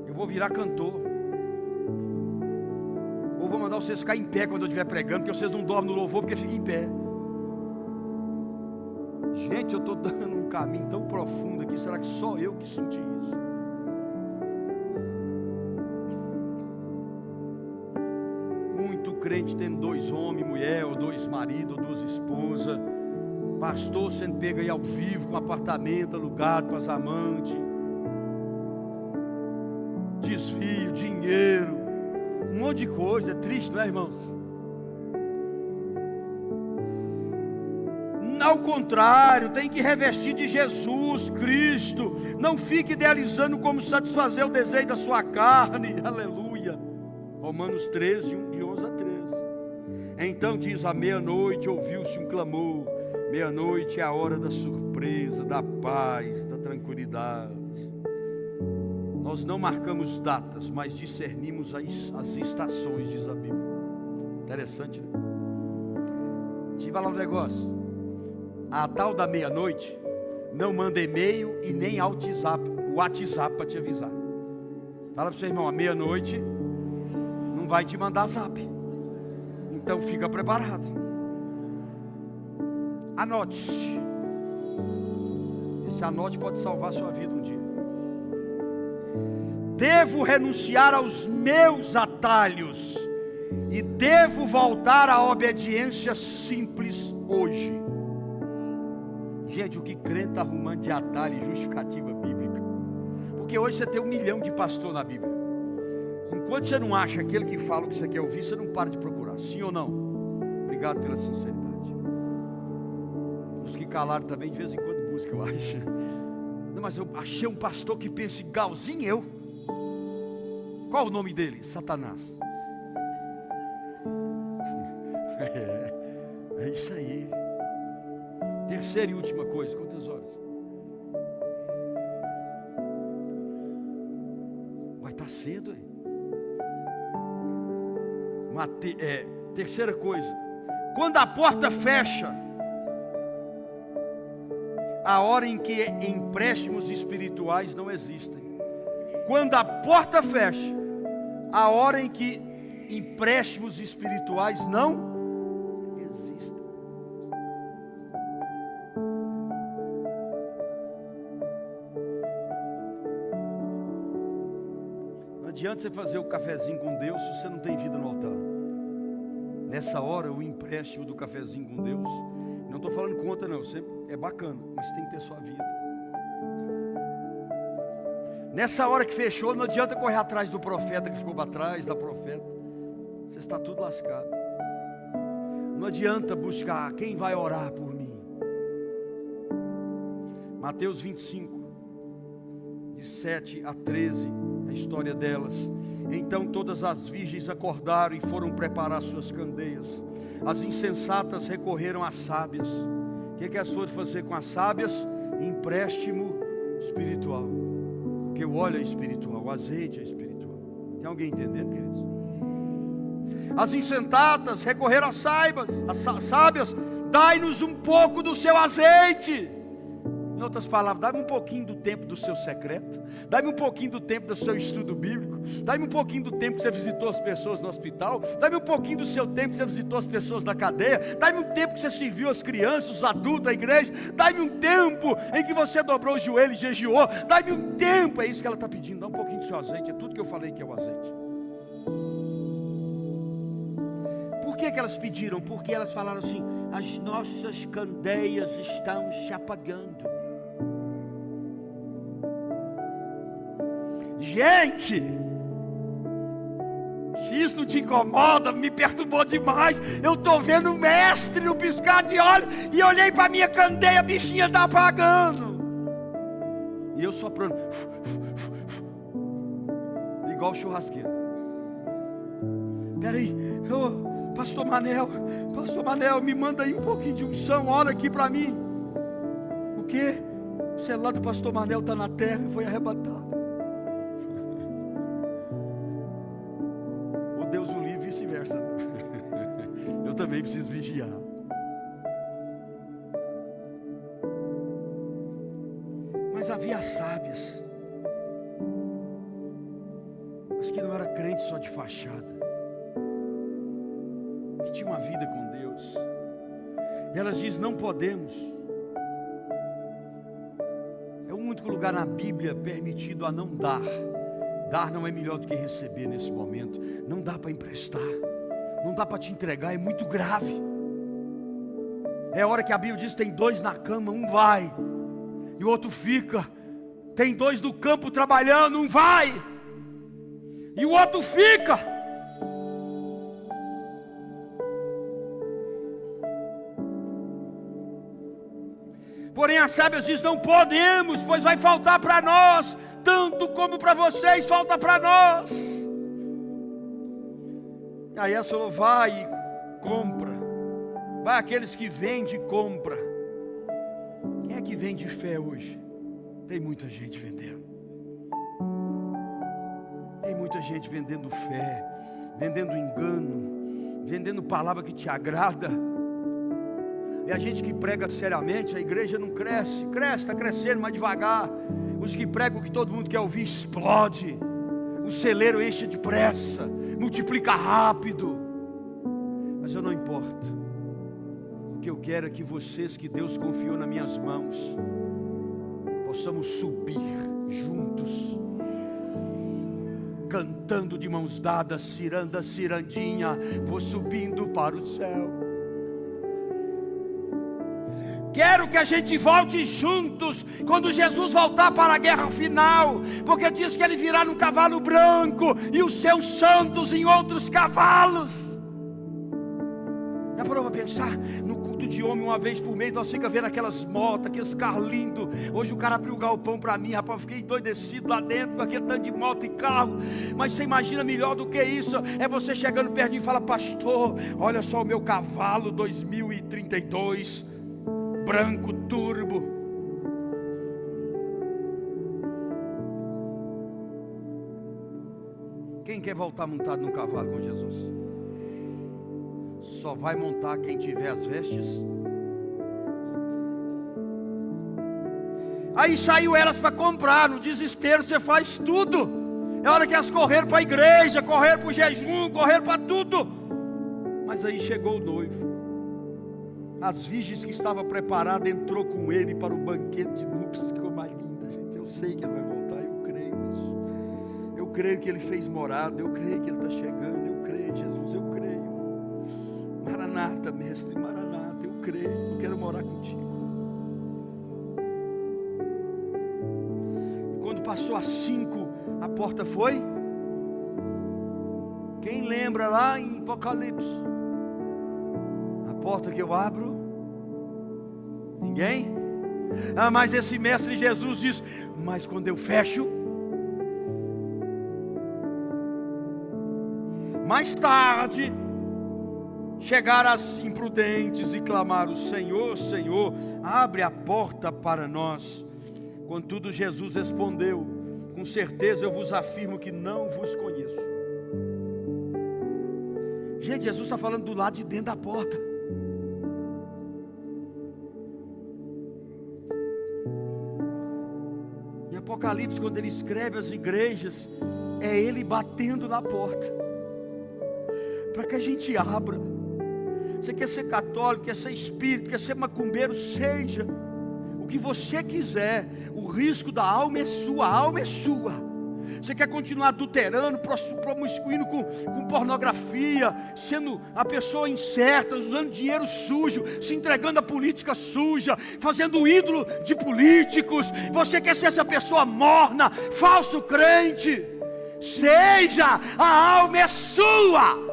Eu vou virar cantor. Ou vou mandar vocês ficar em pé quando eu estiver pregando, porque vocês não dormem no louvor porque ficam em pé. Gente, eu estou dando um caminho tão profundo aqui. Será que só eu que senti isso? Muito crente tendo 2 homens, mulher, ou 2 maridos, ou 2 esposas. Pastor sendo pego aí ao vivo, com apartamento alugado para as amantes. Desvio, dinheiro, um monte de coisa. É triste, não é, irmãos? Ao contrário, tem que revestir de Jesus Cristo. Não fique idealizando como satisfazer o desejo da sua carne. Aleluia. Romanos 13, de 11 a 13. Então diz: à meia-noite ouviu-se um clamor. Meia-noite é a hora da surpresa, da paz, da tranquilidade. Nós não marcamos datas, mas discernimos as estações, diz a Bíblia. Interessante, né? Deixa eu falar um negócio. A tal da meia-noite não manda e-mail e nem WhatsApp para te avisar. Fala para o seu irmão, à meia-noite não vai te mandar zap. Então fica preparado. Anote. Esse anote pode salvar a sua vida um dia. Devo renunciar aos meus atalhos e devo voltar à obediência simples hoje. Gente, o que crente está arrumando de atalho e justificativa bíblica? Porque hoje você tem 1 milhão de pastor na Bíblia. Enquanto você não acha aquele que fala o que você quer ouvir, você não para de procurar. Sim ou não? Obrigado pela sinceridade. Os que calaram também de vez em quando buscam, eu acho. Não, mas eu achei um pastor que pensa igualzinho eu. Qual o nome dele? Satanás. É isso aí. Terceira e última coisa, quantas horas? Vai estar cedo aí. Terceira coisa, quando a porta fecha, a hora em que empréstimos espirituais não existem. Quando a porta fecha, a hora em que empréstimos espirituais não existem. Não adianta você fazer o cafezinho com Deus se você não tem vida no altar. Nessa hora, o empréstimo do cafezinho com Deus, não estou falando conta não, sempre é bacana, mas tem que ter sua vida. Nessa hora que fechou, não adianta correr atrás do profeta que ficou para trás, da profeta. Você está tudo lascado. Não adianta buscar quem vai orar por mim. Mateus 25, de 7 a 13, a história delas. Então todas as virgens acordaram e foram preparar suas candeias. As insensatas recorreram às sábias. O que as foram fazer com as sábias? Empréstimo espiritual. Porque o óleo é espiritual, o azeite é espiritual. Tem alguém entendendo, queridos? As insensatas recorreram às sábias. Dai-nos um pouco do seu azeite. Em outras palavras, dá-me um pouquinho do tempo do seu secreto. Dá-me um pouquinho do tempo do seu estudo bíblico. Dá-me um pouquinho do tempo que você visitou as pessoas no hospital. Dá-me um pouquinho do seu tempo que você visitou as pessoas na cadeia. Dá-me um tempo que você serviu as crianças, os adultos, a igreja. Dá-me um tempo em que você dobrou o joelho e jejuou. Dá-me um tempo, é isso que ela está pedindo. Dá um pouquinho do seu azeite, é tudo que eu falei que é o azeite. Por que elas pediram? Porque elas falaram assim: as nossas candeias estão se apagando. Gente, se isso não te incomoda, me perturbou demais. Eu estou vendo o mestre no piscar de olho e olhei para a minha candeia, a bichinha está apagando. E eu soprando, igual churrasqueiro. Peraí, Pastor Manel, me manda aí um pouquinho de unção, ora aqui para mim. O quê? O celular do Pastor Manel está na terra e foi arrebatado. Deus o livre e vice-versa. Eu também preciso vigiar. Mas havia sábias, mas que não era crente só de fachada, que tinha uma vida com Deus. E elas dizem: não podemos. É o único lugar na Bíblia permitido a não dar. Dar não é melhor do que receber nesse momento. Não dá para emprestar, não dá para te entregar, é muito grave. É a hora que a Bíblia diz: tem dois na cama, um vai e o outro fica. Tem dois do campo trabalhando, um vai e o outro fica. Porém as sábias dizem: não podemos, pois vai faltar para nós, tanto como para vocês falta para nós. Aí ela falou: vai e compra. Vai aqueles que vendem e compra. Quem é que vende fé hoje? Tem muita gente vendendo. Tem muita gente vendendo fé, vendendo engano, vendendo palavra que te agrada. E a gente que prega seriamente, a igreja não cresce, está crescendo, mas devagar. Os que pregam o que todo mundo quer ouvir, explode. O celeiro enche depressa, multiplica rápido. Mas eu não importo. O que eu quero é que vocês, que Deus confiou nas minhas mãos, possamos subir juntos, cantando de mãos dadas, ciranda, cirandinha, vou subindo para o céu. Quero que a gente volte juntos quando Jesus voltar para a guerra final, porque diz que ele virá num cavalo branco e os seus santos em outros cavalos. Já parou para pensar? No culto de homem, uma vez por mês, nós ficamos vendo aquelas motos, aqueles carros lindos. Hoje o cara abriu o galpão para mim, rapaz, eu fiquei endoidecido lá dentro com aquele tanto de moto e carro. Mas você imagina melhor do que isso? É você chegando perto de mim e fala: pastor, olha só o meu cavalo 2032, branco turbo. Quem quer voltar montado num cavalo com Jesus? Só vai montar quem tiver as vestes. Aí saiu elas para comprar. No desespero você faz tudo. É hora que elas correram para a igreja, correram para o jejum, correram para tudo. Mas aí chegou o noivo. As virgens que estavam preparadas entrou com ele para o banquete de núpcias. Ficou mais linda, gente. Eu sei que ele vai voltar, eu creio nisso. Eu creio que ele fez morada, eu creio que ele está chegando, eu creio, Jesus, eu creio. Maranata, mestre, Maranata, eu creio, eu quero morar contigo. E quando passou às 5, a porta foi? Quem lembra lá em Apocalipse? A porta que eu abro? Ninguém? Ah, mas esse mestre Jesus diz: mas quando eu fecho, Mais tarde, chegaram as imprudentes e clamaram: Senhor, Senhor, abre a porta para nós. Contudo, Jesus respondeu: com certeza eu vos afirmo que não vos conheço. Gente, Jesus está falando do lado de dentro da porta. Em Apocalipse, quando ele escreve às igrejas, é ele batendo na porta, para que a gente abra. Você quer ser católico, quer ser espírita, quer ser macumbeiro, seja o que você quiser. O risco da alma é sua, a alma é sua. Você quer continuar adulterando, promiscuindo com pornografia, sendo a pessoa incerta, usando dinheiro sujo, se entregando à política suja, fazendo ídolo de políticos. Você quer ser essa pessoa morna, falso crente, seja, a alma é sua.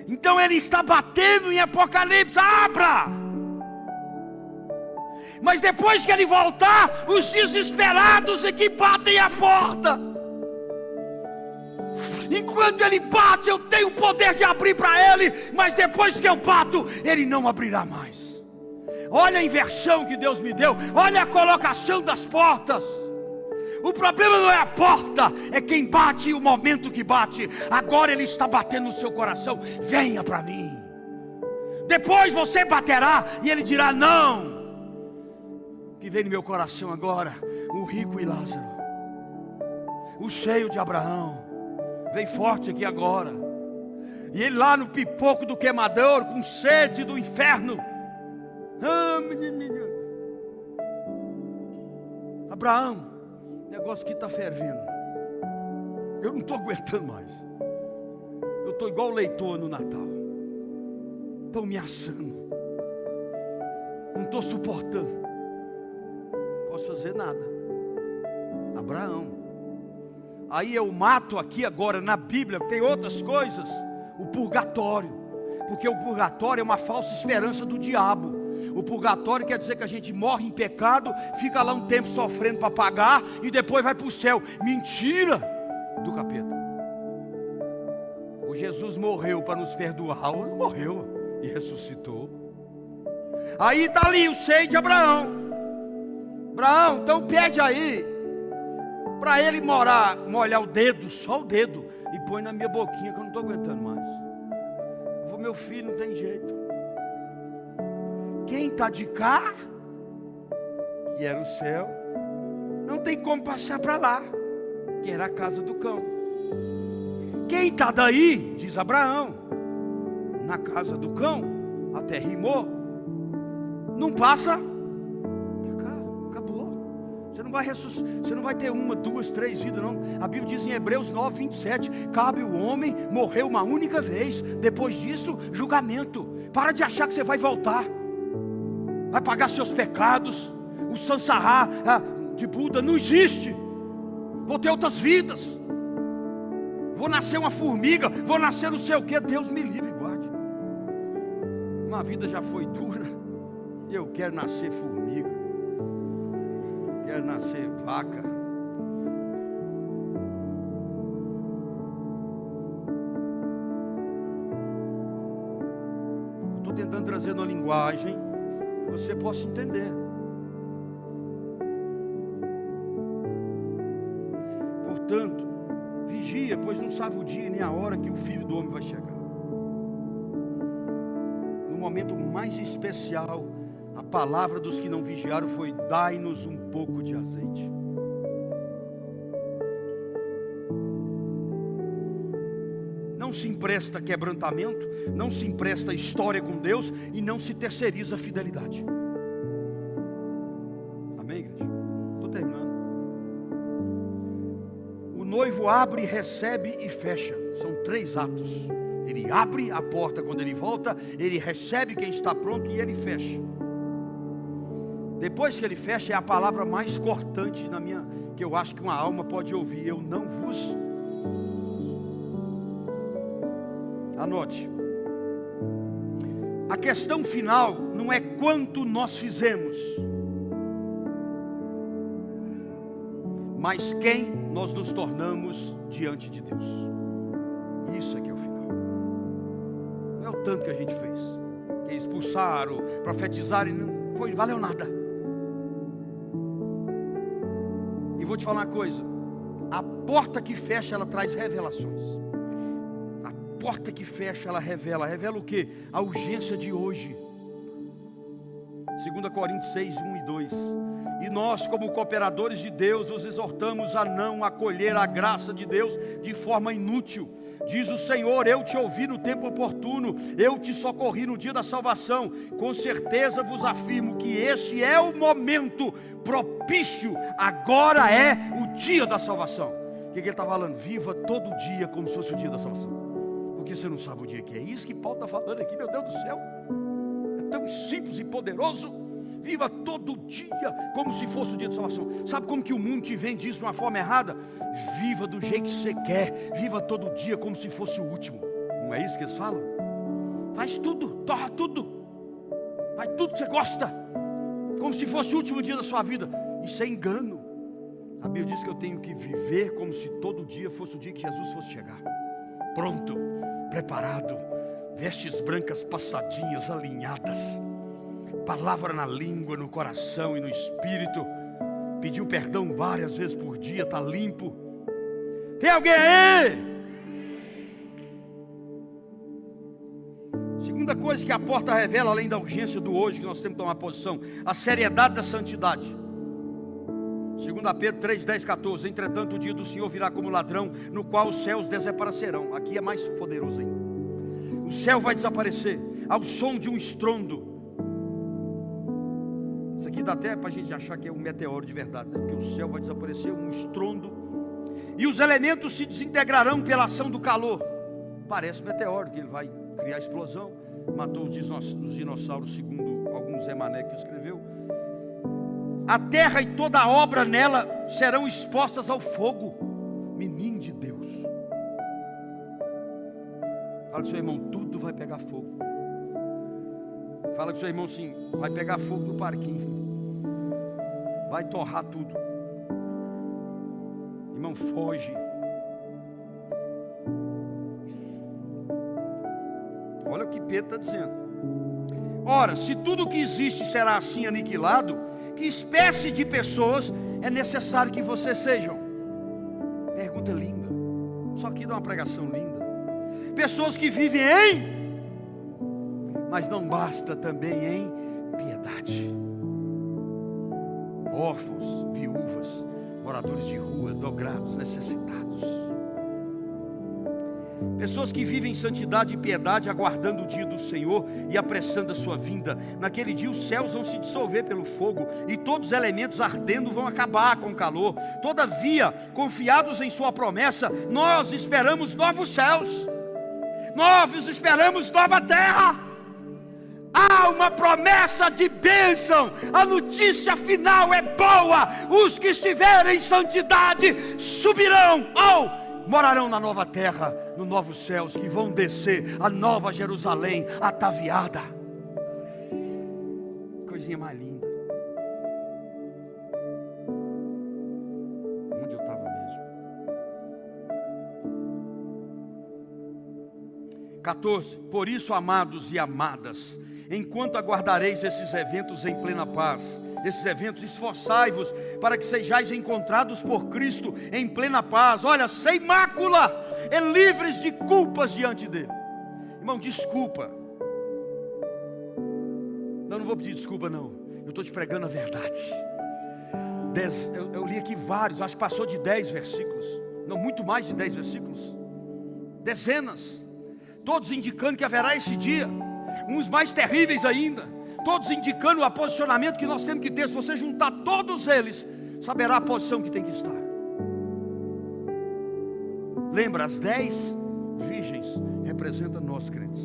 Então ele está batendo em Apocalipse: abra! Mas depois que ele voltar, os desesperados é que batem a porta. Enquanto ele bate, eu tenho o poder de abrir para ele, mas depois que eu bato, ele não abrirá mais. Olha a inversão que Deus me deu, olha a colocação das portas. O problema não é a porta, é quem bate e o momento que bate. Agora ele está batendo no seu coração: venha para mim. Depois você baterá e ele dirá: não. O que vem no meu coração agora? O rico e Lázaro, o cheio de Abraão, vem forte aqui agora. E ele lá no pipoco do queimador, com sede do inferno. Ah, menino. Abraão, o negócio aqui está fervendo. Eu não estou aguentando mais. Eu estou igual o leitor no Natal. Estão me assando. Não estou suportando. Não posso fazer nada. Abraão. Aí eu mato aqui agora na Bíblia, tem outras coisas, o purgatório. Porque o purgatório é uma falsa esperança do diabo. O purgatório quer dizer que a gente morre em pecado, fica lá um tempo sofrendo para pagar e depois vai para o céu. Mentira do capeta. O Jesus morreu para nos perdoar, ele morreu e ressuscitou. Aí está ali o seio de Abraão. Abraão, então pede aí para ele molhar o dedo, só o dedo, e põe na minha boquinha que eu não estou aguentando mais. Eu vou: meu filho, não tem jeito. Quem está de cá, que era o céu, não tem como passar para lá, que era a casa do cão. Quem está daí, diz Abraão, na casa do cão, até rimou, não passa para cá, acabou. Você não vai ter uma, duas, três vidas, não. A Bíblia diz em Hebreus 9, 27, cabe o homem morrer uma única vez, depois disso, julgamento. Para de achar que você vai voltar, vai pagar seus pecados. O Sansará de Buda não existe. Vou ter outras vidas, vou nascer uma formiga, vou nascer não sei o que. Deus me livre e guarde. Uma vida já foi dura, eu quero nascer formiga, quero nascer vaca. Estou tentando trazer uma linguagem que você possa entender. Portanto, vigia, pois não sabe o dia nem a hora que o Filho do Homem vai chegar. No momento mais especial, a palavra dos que não vigiaram foi: dai-nos um pouco de azeite. Não se empresta quebrantamento, não se empresta história com Deus e não se terceiriza a fidelidade. Amém, igreja? Estou terminando. O noivo abre, recebe e fecha. São 3 atos. Ele abre a porta quando ele volta, ele recebe quem está pronto e ele fecha. Depois que ele fecha, é a palavra mais cortante que eu acho que uma alma pode ouvir: eu não vos. Anote. A questão final não é quanto nós fizemos, mas quem nós nos tornamos diante de Deus. Isso é que é o final. Não é o tanto que a gente fez, que expulsaram, profetizaram, e não foi, valeu nada. E vou te falar uma coisa: a porta que fecha, ela traz revelações. A porta que fecha, ela revela o quê? A urgência de hoje. 2 Coríntios 6, 1 e 2. E nós, como cooperadores de Deus, os exortamos a não acolher a graça de Deus de forma inútil. Diz o Senhor: eu te ouvi no tempo oportuno, eu te socorri no dia da salvação. Com certeza vos afirmo que este é o momento propício, agora é o dia da salvação. O que ele está falando? Viva todo dia como se fosse o dia da salvação, porque você não sabe o dia que é. Isso que Paulo está falando aqui, meu Deus do céu, é tão simples e poderoso. Viva todo dia como se fosse o dia da salvação. Sabe como que o mundo te vende isso de uma forma errada? Viva do jeito que você quer, viva todo dia como se fosse o último. Não é isso que eles falam? Faz tudo, torra tudo, faz tudo que você gosta, como se fosse o último dia da sua vida. Isso é engano. A Bíblia diz que eu tenho que viver como se todo dia fosse o dia que Jesus fosse chegar. Pronto, preparado, vestes brancas passadinhas, alinhadas, palavra na língua, no coração e no espírito. Pediu perdão várias vezes por dia, está limpo. Tem alguém aí? Segunda coisa que a porta revela, além da urgência do hoje, que nós temos que tomar posição: a seriedade da santidade. 2 Pedro 3, 10, 14. Entretanto o dia do Senhor virá como ladrão, no qual os céus desaparecerão. Aqui é mais poderoso ainda. O céu vai desaparecer ao som de um estrondo. Isso aqui dá até para a gente achar que é um meteoro de verdade, né? Porque o céu vai desaparecer, um estrondo, e os elementos se desintegrarão pela ação do calor. Parece um meteoro, que ele vai criar explosão. Matou os dinossauros, segundo alguns Zé Mané que escreveu. A terra e toda a obra nela serão expostas ao fogo. Menino de Deus, fala com seu irmão: tudo vai pegar fogo. Fala com seu irmão assim: vai pegar fogo no parquinho, vai torrar tudo. Irmão, foge. Olha o que Pedro está dizendo. Ora, se tudo que existe será assim aniquilado, que espécie de pessoas é necessário que vocês sejam? Pergunta linda. Só aqui dá uma pregação linda. Pessoas que vivem em, mas não basta também em piedade. Órfãos, viúvas, moradores de rua, dogrados, necessitados. Pessoas que vivem em santidade e piedade, aguardando o dia do Senhor e apressando a sua vinda. Naquele dia os céus vão se dissolver pelo fogo, e todos os elementos ardendo vão acabar com o calor. Todavia, confiados em sua promessa, nós esperamos novos céus, nós esperamos nova terra. Há uma promessa de bênção. A notícia final é boa. Os que estiverem em santidade subirão ou morarão na nova terra, nos novos céus, que vão descer a nova Jerusalém ataviada. Coisinha mais linda. Onde eu estava mesmo? 14. Por isso, amados e amadas, enquanto aguardareis esses eventos em plena paz, esses eventos, esforçai-vos para que sejais encontrados por Cristo em plena paz, olha, sem mácula e livres de culpas diante dele. Irmão, desculpa. Não vou pedir desculpa não, eu estou te pregando a verdade. Eu li aqui vários, acho que passou de 10 versículos, não, muito mais de 10 versículos, dezenas, todos indicando que haverá esse dia, uns mais terríveis ainda, todos indicando o posicionamento que nós temos que ter. Se você juntar todos eles, saberá a posição que tem que estar. Lembra, as 10 virgens representam nós crentes.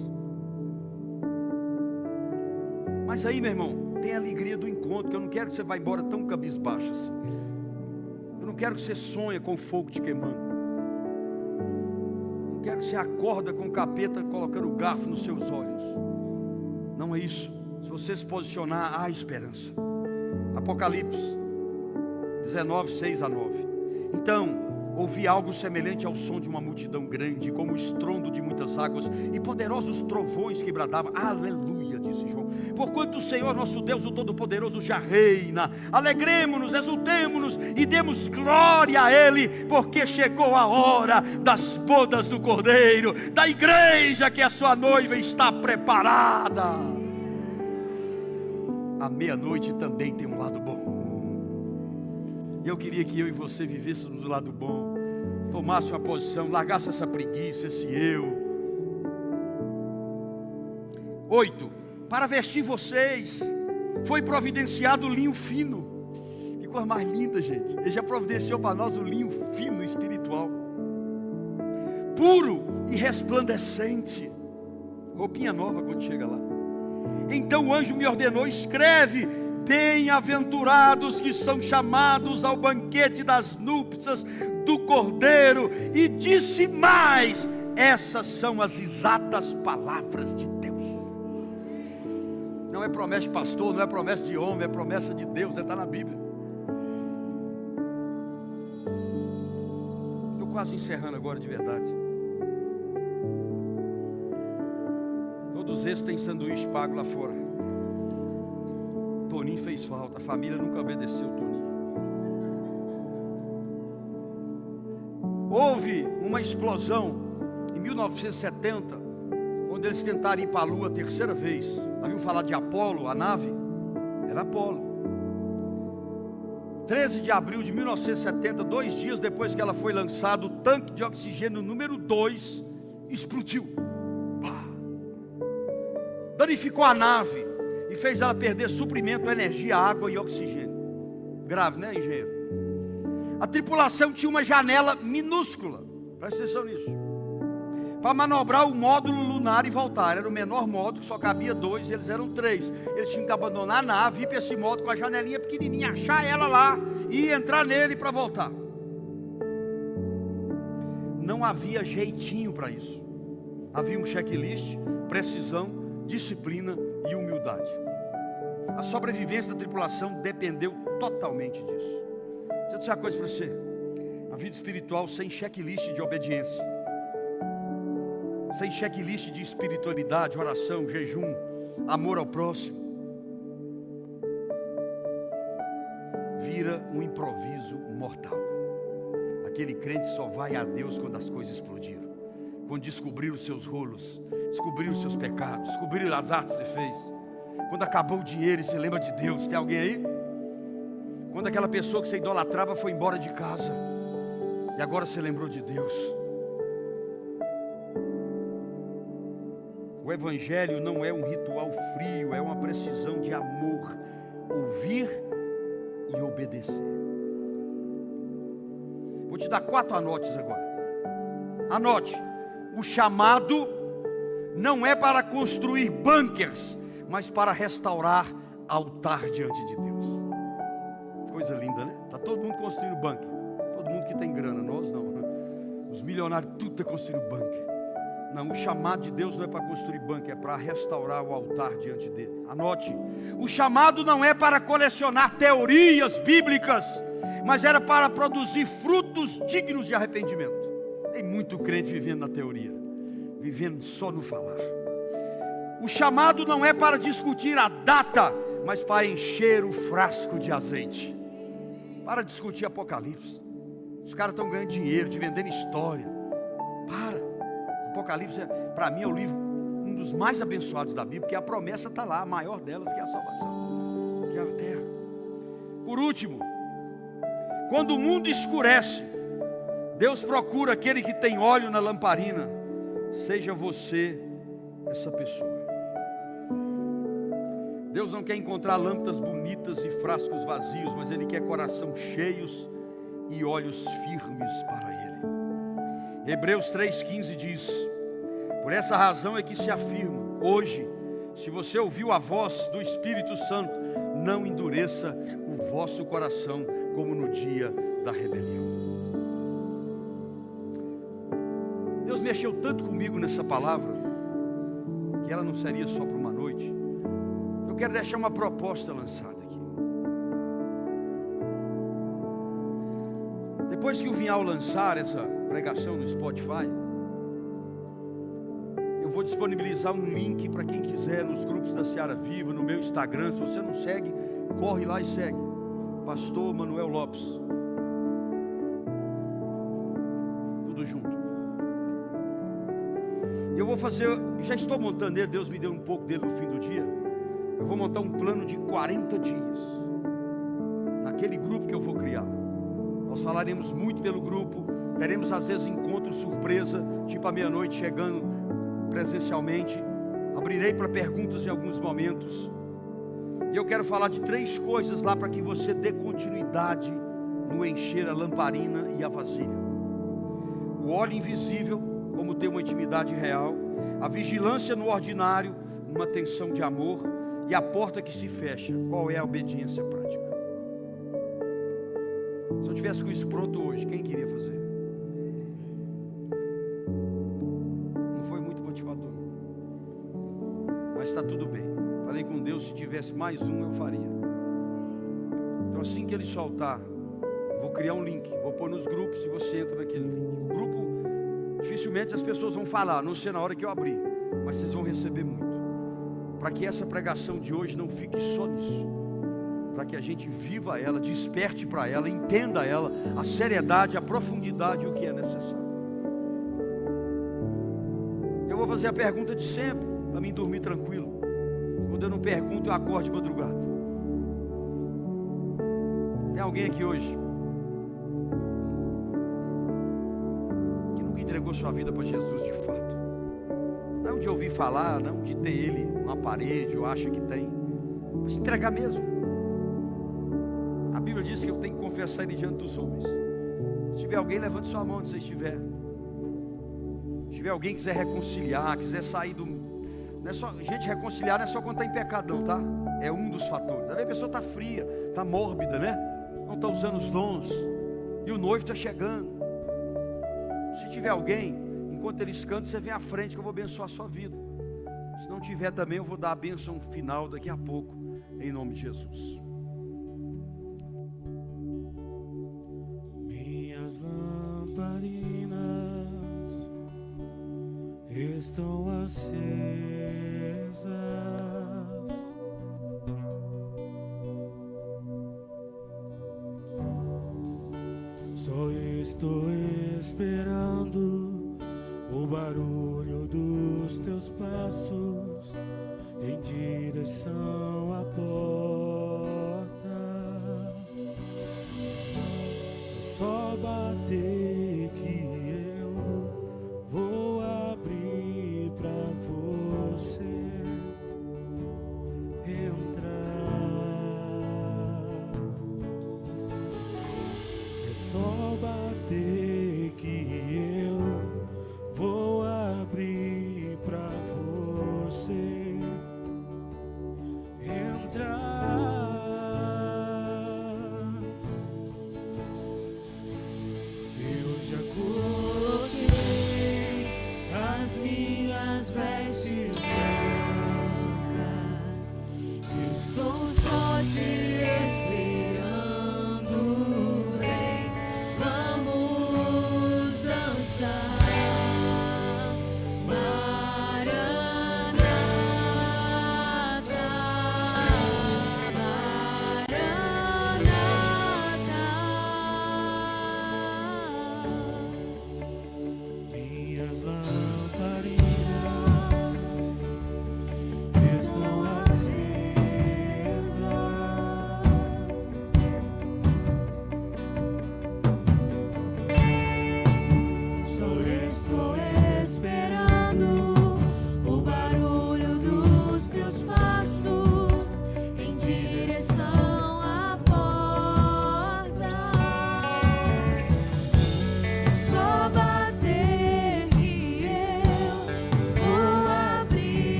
Mas aí, meu irmão, tem a alegria do encontro, que eu não quero que você vá embora tão cabisbaixo assim. Eu não quero que você sonhe com o fogo te queimando. Não quero que você acorda com o capeta colocando o garfo nos seus olhos. Não é isso. Se você se posicionar, há esperança. Apocalipse 19, 6 a 9. Então ouvi algo semelhante ao som de uma multidão grande, como o estrondo de muitas águas, e poderosos trovões que bradavam, aleluia, disse João, porquanto o Senhor nosso Deus, o Todo-Poderoso, já reina. Alegremo-nos, exultemo-nos e demos glória a Ele, porque chegou a hora das bodas do Cordeiro, da igreja que a sua noiva está preparada. A meia-noite também tem um lado bom. Eu queria que eu e você vivêssemos do lado bom, tomasse uma posição, largasse essa preguiça, esse eu. 8. Para vestir vocês foi providenciado linho fino. Que coisa mais linda, gente. Ele já providenciou para nós o linho fino espiritual, puro e resplandecente. Roupinha nova quando chega lá. Então o anjo me ordenou: escreve, bem-aventurados que são chamados ao banquete das núpcias do Cordeiro. E disse mais: essas são as exatas palavras de Deus. Não é promessa de pastor, não é promessa de homem, é promessa de Deus, está na Bíblia. Estou quase encerrando agora de verdade. Todos esses têm sanduíche pago lá fora. Toninho fez falta, a família nunca obedeceu Toninho. Houve uma explosão em 1970, quando eles tentaram ir para a Lua a terceira vez. Haviam falado de Apolo, a nave? Era Apolo. 13 de abril de 1970, 2 dias depois que ela foi lançada, o tanque de oxigênio número 2 explodiu. Danificou a nave e fez ela perder suprimento, energia, água e oxigênio. Grave, né, engenheiro? A tripulação tinha uma janela minúscula, presta atenção nisso, para manobrar o módulo lunar e voltar. Era o menor módulo, só cabia 2, eles eram 3. Eles tinham que abandonar a nave, ir para esse módulo com a janelinha pequenininha, achar ela lá e entrar nele para voltar. Não havia jeitinho para isso. Havia um checklist, precisão, disciplina e humildade. A sobrevivência da tripulação dependeu totalmente disso. Deixa eu dizer uma coisa para você: a vida espiritual sem checklist de obediência, sem checklist de espiritualidade, oração, jejum, amor ao próximo, vira um improviso mortal. Aquele crente só vai a Deus quando as coisas explodiram, quando descobrir os seus rolos, descobrir os seus pecados, descobrir as artes que você fez, quando acabou o dinheiro e você lembra de Deus. Tem alguém aí? Quando aquela pessoa que você idolatrava foi embora de casa e agora você lembrou de Deus. O Evangelho não é um ritual frio, é uma precisão de amor, ouvir e obedecer. Vou te dar 4 anotes agora. Anote: o chamado não é para construir bunkers, mas para restaurar altar diante de Deus. Coisa linda, né? Está todo mundo construindo bunker. Todo mundo que tem grana, nós não. Os milionários tudo está construindo bunker. Não, o chamado de Deus não é para construir bunker, é para restaurar o altar diante dele. Anote: o chamado não é para colecionar teorias bíblicas, mas era para produzir frutos dignos de arrependimento. Tem muito crente vivendo na teoria, vivendo só no falar. O chamado não é para discutir a data, mas para encher o frasco de azeite. Para discutir Apocalipse. Os caras estão ganhando dinheiro, te vendendo história. Para. Apocalipse, para mim, é o livro, um dos mais abençoados da Bíblia, porque a promessa está lá, a maior delas, que é a salvação, que é a terra. Por último, quando o mundo escurece, Deus procura aquele que tem óleo na lamparina. Seja você essa pessoa. Deus não quer encontrar lâmpadas bonitas e frascos vazios, mas Ele quer coração cheios e olhos firmes para Ele. Hebreus 3,15 diz: por essa razão é que se afirma hoje, se você ouviu a voz do Espírito Santo, não endureça o vosso coração como no dia da rebelião. Deus mexeu tanto comigo nessa palavra, que ela não seria só para uma noite. Eu quero deixar uma proposta lançada aqui. Depois que o Vinhal lançar essa pregação no Spotify, eu vou disponibilizar um link para quem quiser nos grupos da Seara Viva, no meu Instagram. Se você não segue, corre lá e segue. Pastor Manuel Lopes. Tudo junto. E eu vou fazer, já estou montando ele, Deus me deu um pouco dele no fim do dia. Eu vou montar um plano de 40 dias. Naquele grupo que eu vou criar. Nós falaremos muito pelo grupo. Teremos às vezes encontros surpresa, tipo à meia-noite chegando presencialmente. Abrirei para perguntas em alguns momentos. E eu quero falar de 3 coisas lá para que você dê continuidade no encher a lamparina e a vasilha. O óleo invisível, como ter uma intimidade real. A vigilância no ordinário, uma tensão de amor. E a porta que se fecha, qual é a obediência prática? Se eu tivesse com isso pronto hoje, quem queria fazer? Não foi muito motivador, não. Mas está tudo bem. Falei com Deus, se tivesse mais um, eu faria. Então assim que ele soltar, eu vou criar um link, vou pôr nos grupos e você entra naquele link. O grupo, dificilmente as pessoas vão falar, a não ser na hora que eu abrir, mas vocês vão receber muito. Para que essa pregação de hoje não fique só nisso, para que a gente viva ela, desperte para ela, entenda ela, a seriedade, a profundidade, o que é necessário. Eu vou fazer a pergunta de sempre, para mim dormir tranquilo. Quando eu não pergunto, eu acordo de madrugada. Tem alguém aqui hoje que nunca entregou sua vida para Jesus de fato? Não de ouvir falar, não de ter ele numa parede, ou acha que tem, mas se entregar mesmo. A Bíblia diz que eu tenho que confessar ele diante dos homens. Se tiver alguém, levante sua mão onde você estiver. Se tiver alguém que quiser reconciliar, quiser sair do... Não é só, gente, reconciliar não é só quando está em pecado não, tá? É um dos fatores. Às vezes a pessoa está fria, está mórbida, né? Não está usando os dons. E o noivo está chegando. Se tiver alguém, enquanto eles cantam, você vem à frente que eu vou abençoar a sua vida. Se não tiver também, eu vou dar a bênção final daqui a pouco, em nome de Jesus. Minhas lamparinas estão acesas, só estou esperando o barulho dos teus passos em direção à porta. É só bater que eu vou abrir pra você entrar. É só bater que eu vou abrir pra você entrar.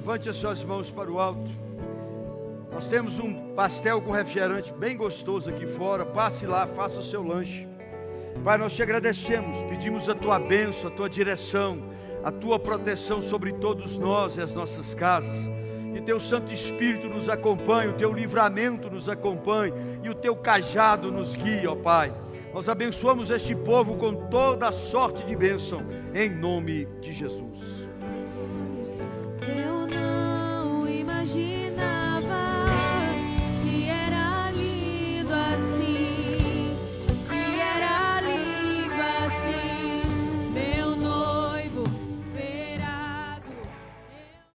Levante as suas mãos para o alto. Nós temos um pastel com refrigerante bem gostoso aqui fora. Passe lá, faça o seu lanche. Pai, nós te agradecemos, pedimos a tua bênção, a tua direção, a tua proteção sobre todos nós e as nossas casas. Que teu Santo Espírito nos acompanhe, o teu livramento nos acompanhe e o teu cajado nos guie, ó Pai. Nós abençoamos este povo com toda a sorte de bênção, em nome de Jesus. Eu não imaginava